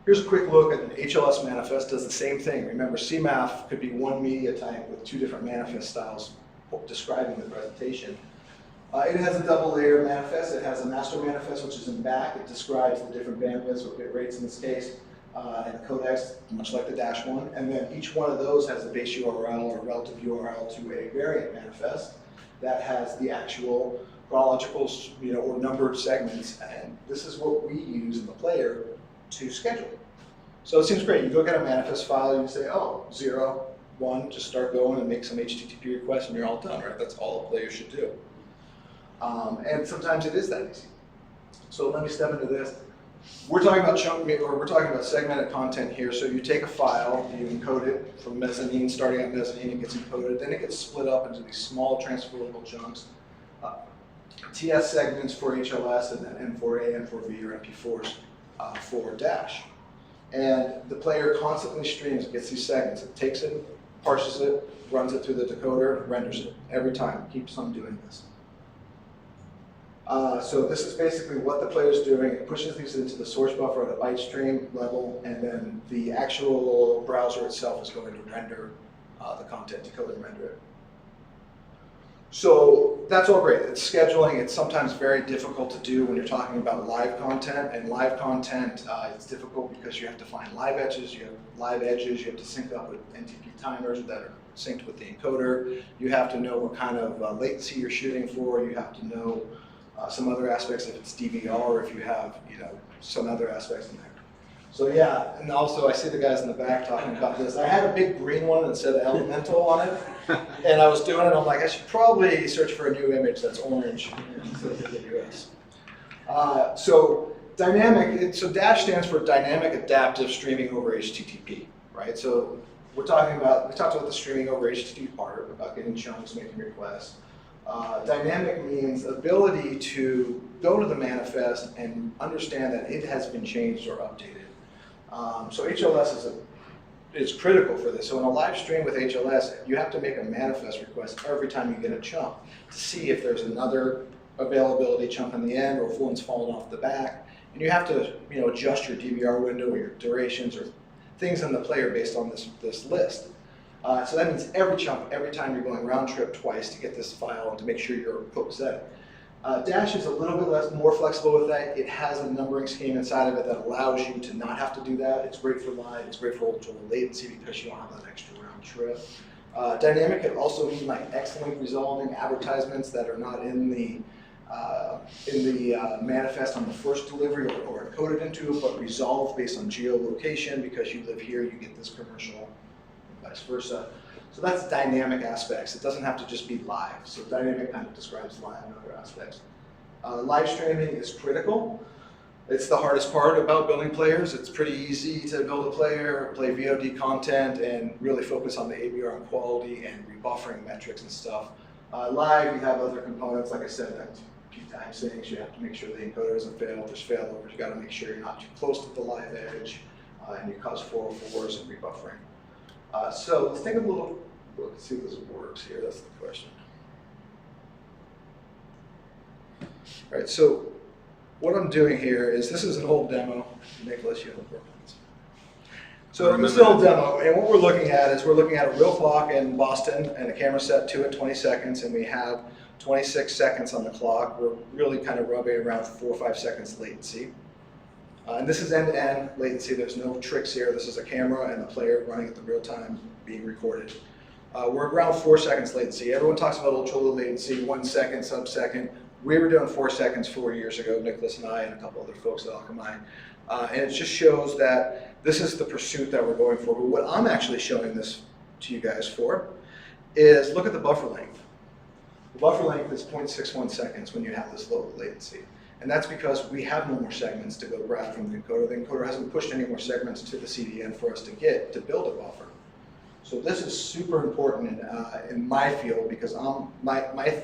Here's a quick look at an HLS manifest. Does the same thing. Remember, CMAF could be one media type with 2 different manifest styles describing the presentation. It has a double layer manifest. It has a master manifest, which is in back. It describes the different bandwidths or bit rates in this case, and the codecs, much like the Dash one. And then each one of those has a base URL or relative URL to a variant manifest that has the actual chronological, you know, or numbered segments. And this is what we use in the player to schedule. So it seems great. You go get a manifest file, you say, oh, 0, 1, just start going and make some HTTP requests, and you're all done, right? That's all a player should do. And sometimes it is that easy. So let me step into this. We're talking about we're talking about segmented content here. So you take a file, you encode it from mezzanine, starting at mezzanine, it gets encoded, then it gets split up into these small transferable chunks. TS segments for HLS, and then M4A, M4V, or MP4s for Dash. And the player constantly streams, gets these segments. It takes it, parses it, runs it through the decoder, renders it. Every time, keeps on doing this. So this is basically what the player is doing. It pushes these into the source buffer at a byte stream level, and then the actual browser itself is going to render the content, decode and render it. So that's all great. It's scheduling. It's sometimes very difficult to do when you're talking about live content. And live content, it's difficult because you have to find live edges. You have to sync up with NTP timers that are synced with the encoder. You have to know what kind of latency you're shooting for. You have to know some other aspects if it's DVR, or if you have some other aspects in there. So yeah, and also I see the guys in the back talking about this. I had a big green one that said Elemental on it, and I was doing it. I'm like, I should probably search for a new image that's orange instead of the US. So dynamic. So Dash stands for Dynamic Adaptive Streaming over HTTP, right? So we talked about the streaming over HTTP part, about getting chunks, making requests. Dynamic means ability to go to the manifest and understand that it has been changed or updated. So HLS is critical for this. So in a live stream with HLS, you have to make a manifest request every time you get a chunk to see if there's another availability chunk on the end, or if one's fallen off the back. And you have to adjust your DVR window or your durations or things in the player based on this list. So that means every chunk, every time you're going round trip twice to get this file and to make sure you're copacetic. Dash is a little bit more flexible with that. It has a numbering scheme inside of it that allows you to not have to do that. It's great for live, it's great for ultra low latency because you don't have that extra round trip. Dynamic can also mean like X-link resolving advertisements that are not in the manifest on the first delivery or encoded into it, but resolved based on geolocation. Because you live here, you get this commercial, and vice versa. So that's dynamic aspects. It doesn't have to just be live. So dynamic kind of describes live and other aspects. Live streaming is critical. It's the hardest part about building players. It's pretty easy to build a player, play VOD content, and really focus on the ABR and quality and rebuffering metrics and stuff. Live, you have other components, like I said, that time sinks. You have to make sure the encoder doesn't fail. If there's failovers, you got to make sure you're not too close to the live edge, and you cause 404s and rebuffering. So let's take a little look and see if this works here. That's the question. All right, so what I'm doing here is, this is an old demo. Nicholas, you have the workbench. So this is an old demo, and what we're looking at is, we're looking at a real clock in Boston and a camera set 2 at 20 seconds, and we have 26 seconds on the clock. We're really kind of rubbing around 4 or 5 seconds latency. And this is end-to-end latency. There's no tricks here. This is a camera and the player running at the real time being recorded. We're around 4 seconds latency. Everyone talks about ultra low latency, 1 second, sub-second. We were doing 4 seconds 4 years ago, Nicholas and I and a couple other folks at Akamai. And it just shows that this is the pursuit that we're going for. But what I'm actually showing this to you guys for is, look at the buffer length. The buffer length is 0.61 seconds when you have this low latency. And that's because we have no more segments to go grab from the encoder. The encoder hasn't pushed any more segments to the CDN for us to build a buffer. So this is super important in my field, because my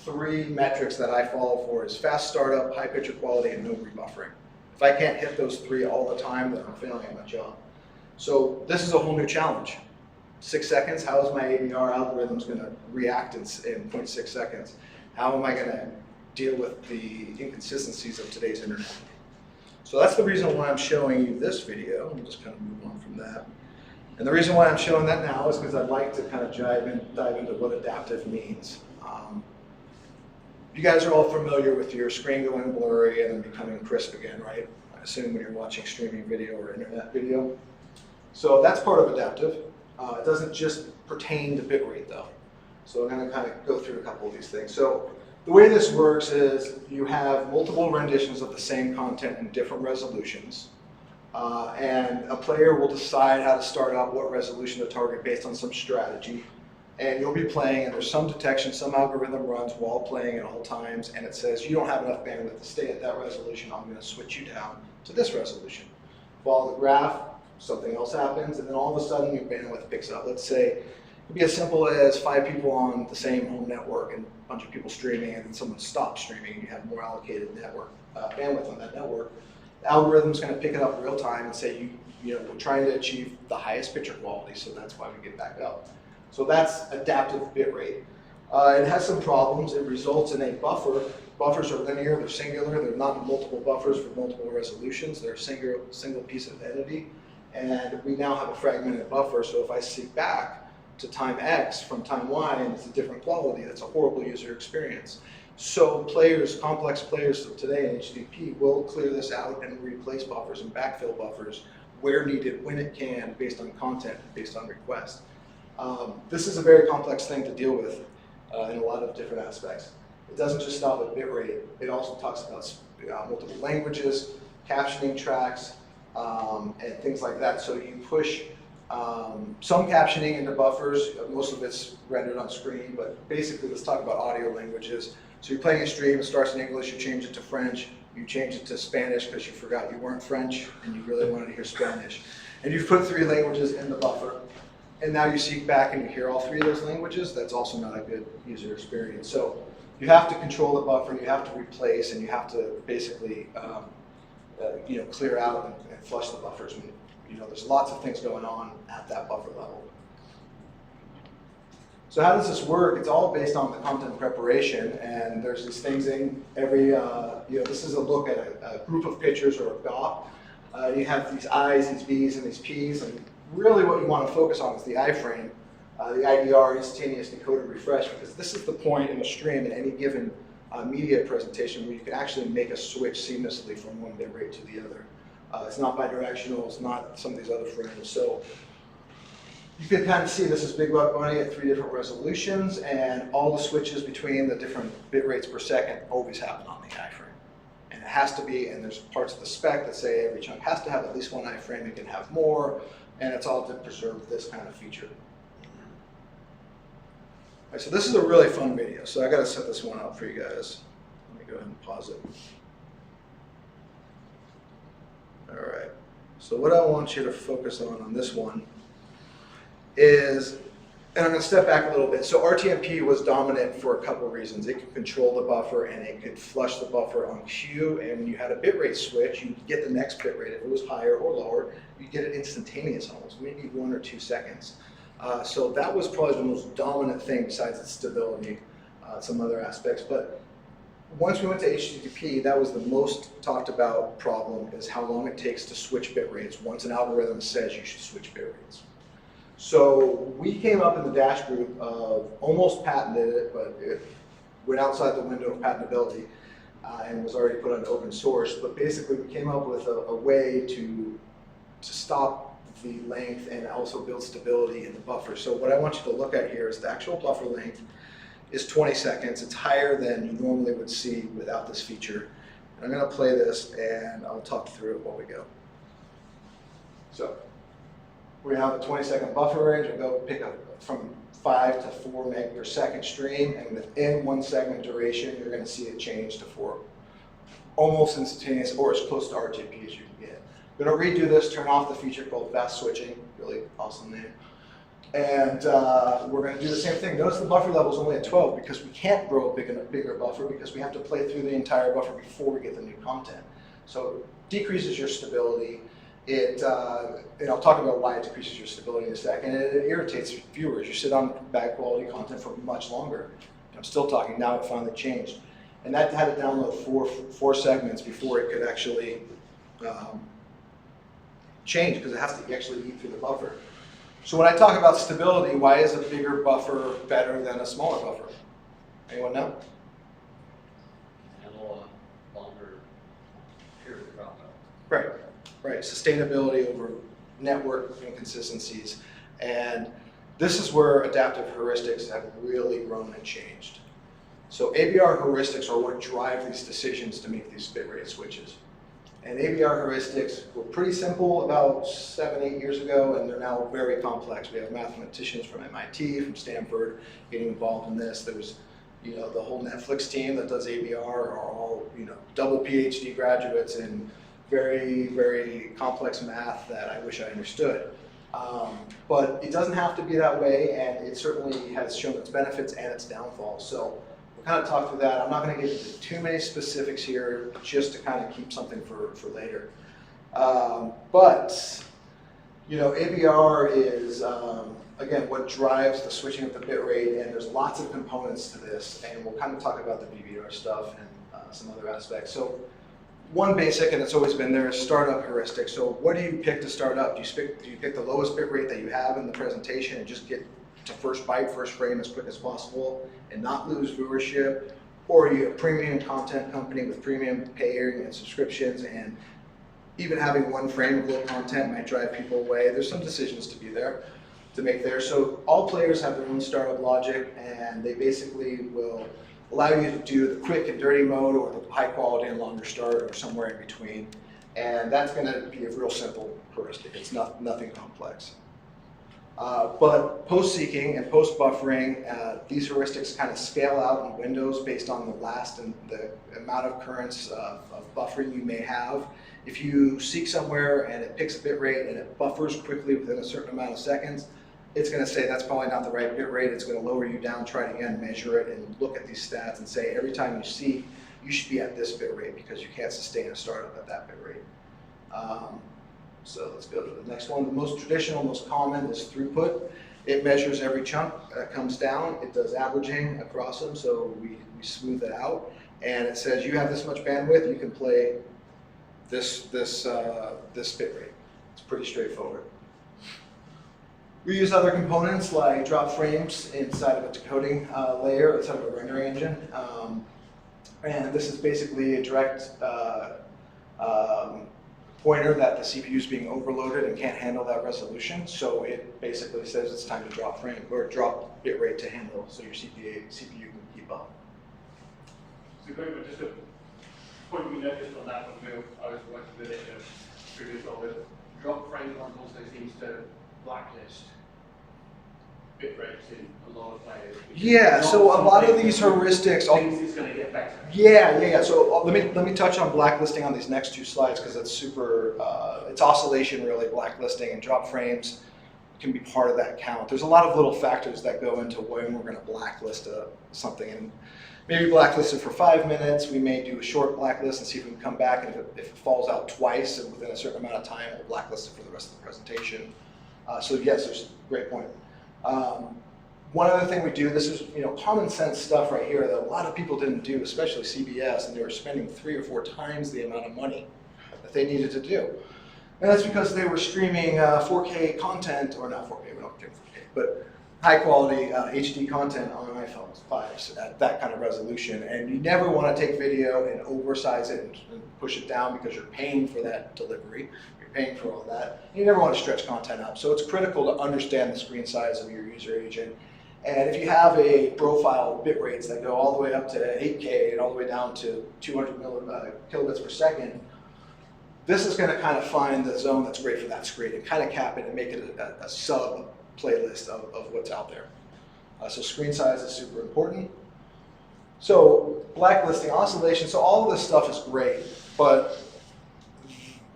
3 metrics that I follow for is fast startup, high picture quality, and no rebuffering. If I can't hit those 3 all the time, then I'm failing at my job. So this is a whole new challenge. 6 seconds, how is my ABR algorithms going to react in 0.6 seconds? How am I going to deal with the inconsistencies of today's internet? So that's the reason why I'm showing you this video. We'll just kind of move on from that. And the reason why I'm showing that now is because I'd like to kind of dive into what adaptive means. You guys are all familiar with your screen going blurry and then becoming crisp again, right? I assume when you're watching streaming video or internet video. So that's part of adaptive. It doesn't just pertain to bitrate though. So I'm going to kind of go through a couple of these things. So the way this works is, you have multiple renditions of the same content in different resolutions. And a player will decide how to start out what resolution to target based on some strategy. and you'll be playing, and there's some detection, some algorithm runs while playing at all times, and it says you don't have enough bandwidth to stay at that resolution, I'm going to switch you down to this resolution. Follow the graph, something else happens, and then all of a sudden your bandwidth picks up. Let's say it could be as simple as 5 people on the same home network and a bunch of people streaming, and then someone stops streaming and you have more allocated network bandwidth on that network. The algorithm's going to pick it up real time and say, you know, we're trying to achieve the highest picture quality, so that's why we get back up. So that's adaptive bitrate. It has some problems. It results in a buffer. Buffers are linear, they're singular, they're not multiple buffers for multiple resolutions, they're a single piece of entity. And we now have a fragmented buffer, so if I seek back to time X from time Y and it's a different quality, that's a horrible user experience. So players, complex players today in HTTP will clear this out and replace buffers and backfill buffers where needed, when it can, based on content, based on request. This is a very complex thing to deal with in a lot of different aspects. It doesn't just stop at bitrate. It also talks about multiple languages, captioning tracks, and things like that. So you push some captioning into buffers. Most of it's rendered on screen, but basically let's talk about audio languages. So you're playing a stream, it starts in English, you change it to French, you change it to Spanish because you forgot you weren't French and you really wanted to hear Spanish. And you've put 3 languages in the buffer. And now you seek back and you hear all 3 of those languages. That's also not a good user experience. So you have to control the buffer, you have to replace, and you have to basically you know, clear out and flush the buffers. And, you know, there's lots of things going on at that buffer level. So how does this work? It's all based on the content preparation, and there's these things in every, you know, this is a look at a group of pictures or a dot. You have these I's, these B's, and these P's, and really what you want to focus on is the iframe, the IDR, instantaneous decoder refresh, because this is the point in a stream in any given media presentation where you can actually make a switch seamlessly from one bitrate to the other. It's not bidirectional, it's not some of these other frames. So you can kind of see this is big buck money at 3 different resolutions, and all the switches between the different bit rates per second always happen on the iframe. And it has to be, and there's parts of the spec that say every chunk has to have at least 1 iframe, it can have more, and it's all to preserve this kind of feature. All right, so this is a really fun video, so I gotta set this one up for you guys. Let me go ahead and pause it. All right, so what I want you to focus on this one is, and I'm going to step back a little bit. So RTMP was dominant for a couple of reasons. It could control the buffer and it could flush the buffer on cue, and when you had a bitrate switch, you'd get the next bitrate. If it was higher or lower, you'd get it instantaneous almost, maybe 1 or 2 seconds. So that was probably the most dominant thing besides its stability, some other aspects. But once we went to HTTP, that was the most talked about problem, is how long it takes to switch bit rates once an algorithm says you should switch bit rates. So we came up in the Dash group of almost patented it, but it went outside the window of patentability and was already put on open source. But basically we came up with a way to stop the length and also build stability in the buffer. So what I want you to look at here is the actual buffer length is 20 seconds. It's higher than you normally would see without this feature. And I'm going to play this and I'll talk through it while we go. So we have a 20-second buffer range. We'll go pick up from 5 to 4 meg per second stream, and within 1 segment duration, you're going to see it change to 4. Almost instantaneous, or as close to RTP as you can get. I'm going to redo this, turn off the feature called fast switching, really awesome name. And we're going to do the same thing. Notice the buffer level is only at 12 because we can't grow a bigger buffer because we have to play through the entire buffer before we get the new content. So it decreases your stability. And I'll talk about why it decreases your stability in a second. And it irritates viewers. You sit on bad quality content for much longer. I'm still talking, now it finally changed. And that had to download four segments before it could actually change, because it has to actually eat through the buffer. So when I talk about stability, why is a bigger buffer better than a smaller buffer? Anyone know? Handle a longer period of dropout. Right. Right, sustainability over network inconsistencies. And this is where adaptive heuristics have really grown and changed. So ABR heuristics are what drive these decisions to make these bitrate switches. And ABR heuristics were pretty simple about 7, 8 years ago, and they're now very complex. We have mathematicians from MIT, from Stanford getting involved in this. There's, you know, the whole Netflix team that does ABR are all, you know, double PhD graduates in very, very complex math that I wish I understood. But it doesn't have to be that way, and it certainly has shown its benefits and its downfalls. So we'll kind of talk through that. I'm not going to get into too many specifics here, just to kind of keep something for later. But, you know, ABR is, again, what drives the switching of the bit rate, and there's lots of components to this, and we'll kind of talk about the VBR stuff and some other aspects. So one basic, and it's always been there, is startup heuristic. So what do you pick to start up? Do you pick the lowest bit rate that you have in the presentation and just get to first byte, first frame as quick as possible and not lose viewership? Or are you a premium content company with premium paying and subscriptions, and even having one frame of low content might drive people away? There's some decisions to make there. So all players have their own startup logic, and they basically will allow you to do the quick and dirty mode, or the high quality and longer start, or somewhere in between. And that's going to be a real simple heuristic. It's nothing complex. But post-seeking and post-buffering, these heuristics kind of scale out in windows based on the last and the amount of currents of buffering you may have. If you seek somewhere and it picks a bit rate and it buffers quickly within a certain amount of seconds, it's going to say that's probably not the right bit rate. It's going to lower you down, try it again, measure it, and look at these stats and say every time you seek, you should be at this bit rate because you can't sustain a startup at that bit rate. So let's go to the next one. The most traditional, most common is throughput. It measures every chunk that comes down. It does averaging across them, so we smooth it out. And it says you have this much bandwidth, you can play this bit rate. It's pretty straightforward. We use other components like drop frames inside of a decoding layer, inside of a rendering engine. And this is basically a direct pointer that the CPU is being overloaded and can't handle that resolution. So it basically says it's time to drop frame or drop bit rate to handle, so your CPU can keep up. So going with just a point we noticed on that one, I was working with it in a previous role with drop frame one also seems to blacklist bit rates in a lot of players. Yeah, so a lot of these heuristics. It's going to get better. Yeah. So let me touch on blacklisting on these next two slides because it's super. It's oscillation really, blacklisting, and drop frames can be part of that count. There's a lot of little factors that go into when we're going to blacklist something, and maybe blacklist it for 5 minutes. We may do a short blacklist and see if we can come back, and if it falls out twice and within a certain amount of time, we'll blacklist it for the rest of the presentation. So yes, there's a great point. One other thing we do, this is common sense stuff right here that a lot of people didn't do, especially CBS, and they were spending 3 or 4 times the amount of money that they needed to do. And that's because they were streaming 4K content, or not 4K, we don't do 4K, but high quality HD content on iPhone 5s at that kind of resolution. And you never want to take video and oversize it and push it down because you're paying for that delivery. Paying for all that. You never want to stretch content up. So it's critical to understand the screen size of your user agent. And if you have a profile bit rates that go all the way up to 8K and all the way down to 200 kilobits per second, this is going to kind of find the zone that's great for that screen and kind of cap it and make it a sub playlist of what's out there. So screen size is super important. So blacklisting, oscillation, so all of this stuff is great, but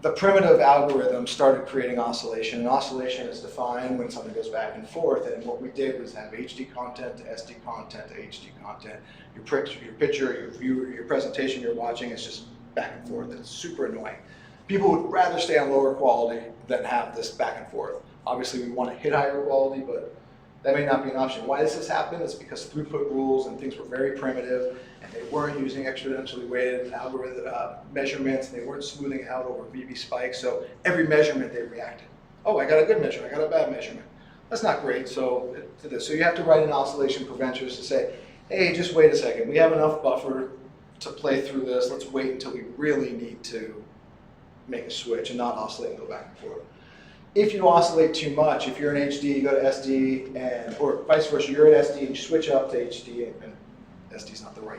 the primitive algorithm started creating oscillation, and oscillation is defined when something goes back and forth. And what we did was have HD content to SD content to HD content. Your picture, your view, your presentation you're watching is just back and forth. It's super annoying. People would rather stay on lower quality than have this back and forth. Obviously, we want to hit higher quality, but that may not be an option. Why does this happen? It's because throughput rules and things were very primitive, and they weren't using exponentially weighted algorithm measurements, and they weren't smoothing out over VB spikes. So every measurement they reacted. Oh, I got a good measurement, I got a bad measurement. That's not great. So you have to write in oscillation preventers to say, hey, just wait a second. We have enough buffer to play through this. Let's wait until we really need to make a switch and not oscillate and go back and forth. If you oscillate too much, if you're in HD, you go to SD, or vice versa, you're in SD and you switch up to HD, and SD is not the right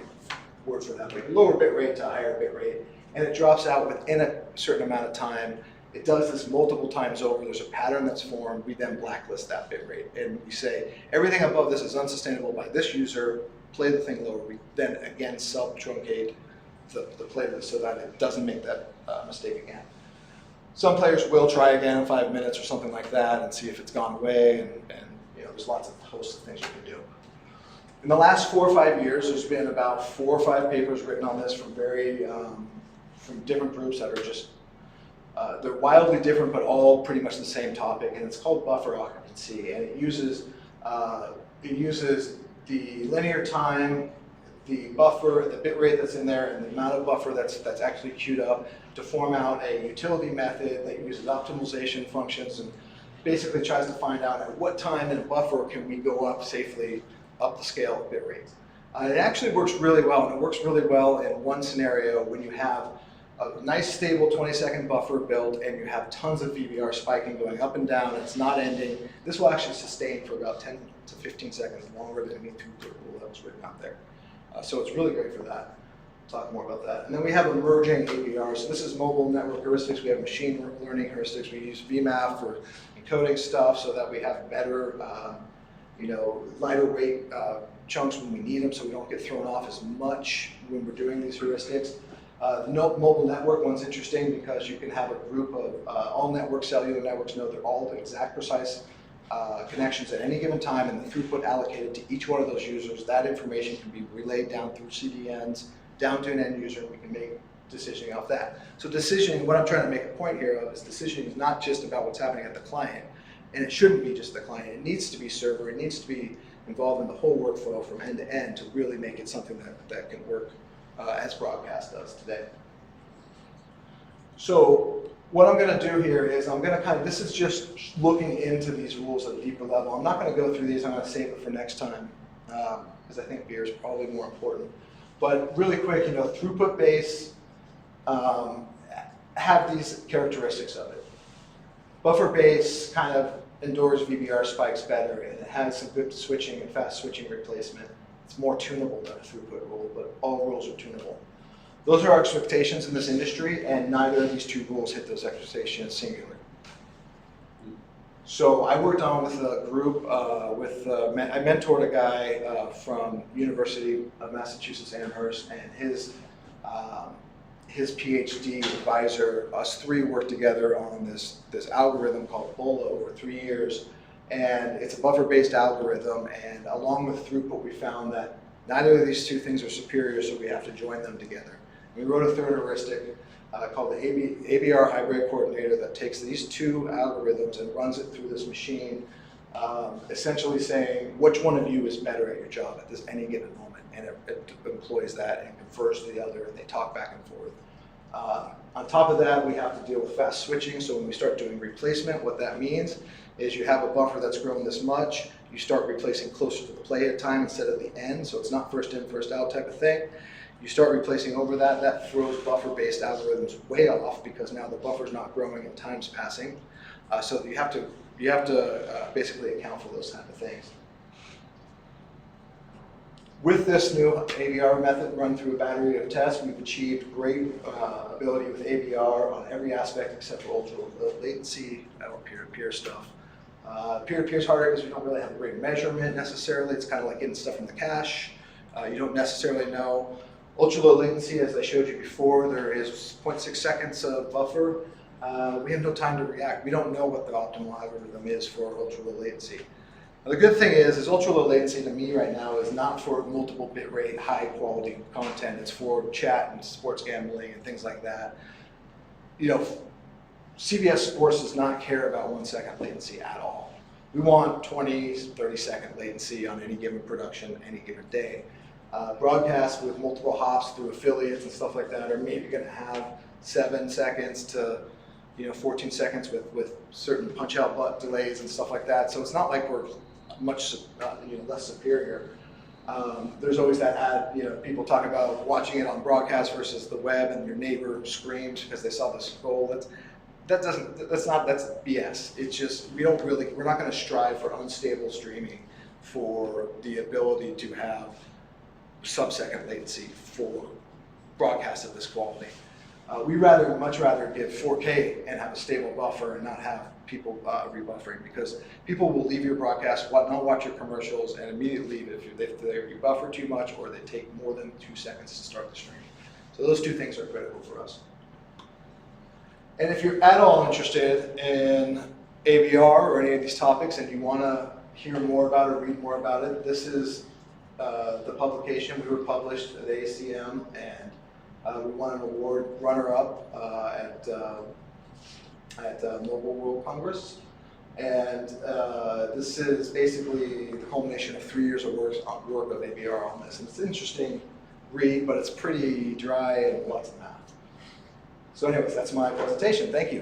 word for that, but lower bit rate to higher bit rate, and it drops out within a certain amount of time. It does this multiple times over. There's a pattern that's formed. We then blacklist that bit rate. And we say, everything above this is unsustainable by this user, play the thing lower. We then again sub-truncate the playlist so that it doesn't make that mistake again. Some players will try again in 5 minutes or something like that and see if it's gone away, and there's lots of hosts of things you can do. In the last 4 or 5 years, there's been about 4 or 5 papers written on this from from different groups that are just, they're wildly different but all pretty much the same topic, and it's called buffer occupancy, and it uses the linear time, the buffer, the bit rate that's in there, and the amount of buffer that's actually queued up to form out a utility method that uses optimization functions and basically tries to find out at what time in a buffer can we go up safely up the scale of bit rates. It actually works really well, and it works really well in one scenario when you have a nice stable 20-second buffer built and you have tons of VBR spiking going up and down, and it's not ending. This will actually sustain for about 10 to 15 seconds longer than any throughput rule that was written out there. So it's really great for that. We'll talk more about that. And then we have emerging ABRs. So this is mobile network heuristics. We have machine learning heuristics. We use VMAF for encoding stuff so that we have better, lighter weight chunks when we need them, so we don't get thrown off as much when we're doing these heuristics. The mobile network one's interesting because you can have a group of all cellular networks know they're all the exact precise connections at any given time, and the throughput allocated to each one of those users. That information can be relayed down through CDNs, down to an end user, and we can make decisioning off that. So decisioning, what I'm trying to make a point here of is decisioning is not just about what's happening at the client, and it shouldn't be just the client. It needs to be server, it needs to be involved in the whole workflow from end to end to really make it something that can work as broadcast does today. So what I'm going to do here is I'm going to this is just looking into these rules at a deeper level. I'm not going to go through these, I'm going to save it for next time because I think beer is probably more important. But really quick, throughput base have these characteristics of it. Buffer base kind of endures VBR spikes better, and it has some good switching and fast switching replacement. It's more tunable than a throughput rule, but all rules are tunable. Those are our expectations in this industry, and neither of these 2 rules hit those expectations singularly. So I worked on with a group, I mentored a guy from University of Massachusetts Amherst, and his PhD advisor, us 3 worked together on this algorithm called BOLA over 3 years. And it's a buffer-based algorithm, and along with throughput, we found that neither of these 2 things are superior, so we have to join them together. We wrote a third heuristic called the ABR hybrid coordinator that takes these 2 algorithms and runs it through this machine, essentially saying which one of you is better at your job at this any given moment, and it employs that and confers to the other, and they talk back and forth. On top of that, we have to deal with fast switching, so when we start doing replacement, what that means is you have a buffer that's grown this much, you start replacing closer to the playhead time instead of the end, so it's not first in, first out type of thing. You start replacing over that throws buffer-based algorithms way off because now the buffer's not growing and time's passing. So you have to basically account for those kind of things. With this new ABR method run through a battery of tests, we've achieved great ability with ABR on every aspect except for ultra-low latency or peer-to-peer stuff. Peer-to-peer is harder because we don't really have a great measurement necessarily. It's kind of like getting stuff from the cache. You don't necessarily know. Ultra-low latency, as I showed you before, there is 0.6 seconds of buffer. We have no time to react. We don't know what the optimal algorithm is for ultra-low latency. Now, the good thing is ultra-low latency to me right now is not for multiple bit rate, high quality content. It's for chat and sports gambling and things like that. CBS Sports does not care about 1 second latency at all. We want 20, 30 second latency on any given production, any given day. Broadcasts with multiple hops through affiliates and stuff like that are maybe going to have 7 seconds to 14 seconds with certain punch out butt delays and stuff like that. So it's not like we're much less superior. There's always that ad, people talk about watching it on broadcast versus the web, and your neighbor screamed because they saw the scroll. That's BS. It's just we're not going to strive for unstable streaming for the ability to have sub-second latency for broadcasts of this quality. We much rather give 4K and have a stable buffer and not have people rebuffering, because people will leave your broadcast, not watch your commercials, and immediately leave if you buffer too much or they take more than 2 seconds to start the stream. So those two things are critical for us. And if you're at all interested in AVR or any of these topics and you want to hear more about it, read more about it, this is the publication. We were published at ACM, and we won an award runner-up at Mobile World Congress. And this is basically the culmination of 3 years of work of AVR on this. And it's an interesting read, but it's pretty dry and lots of math. So anyways, that's my presentation. Thank you.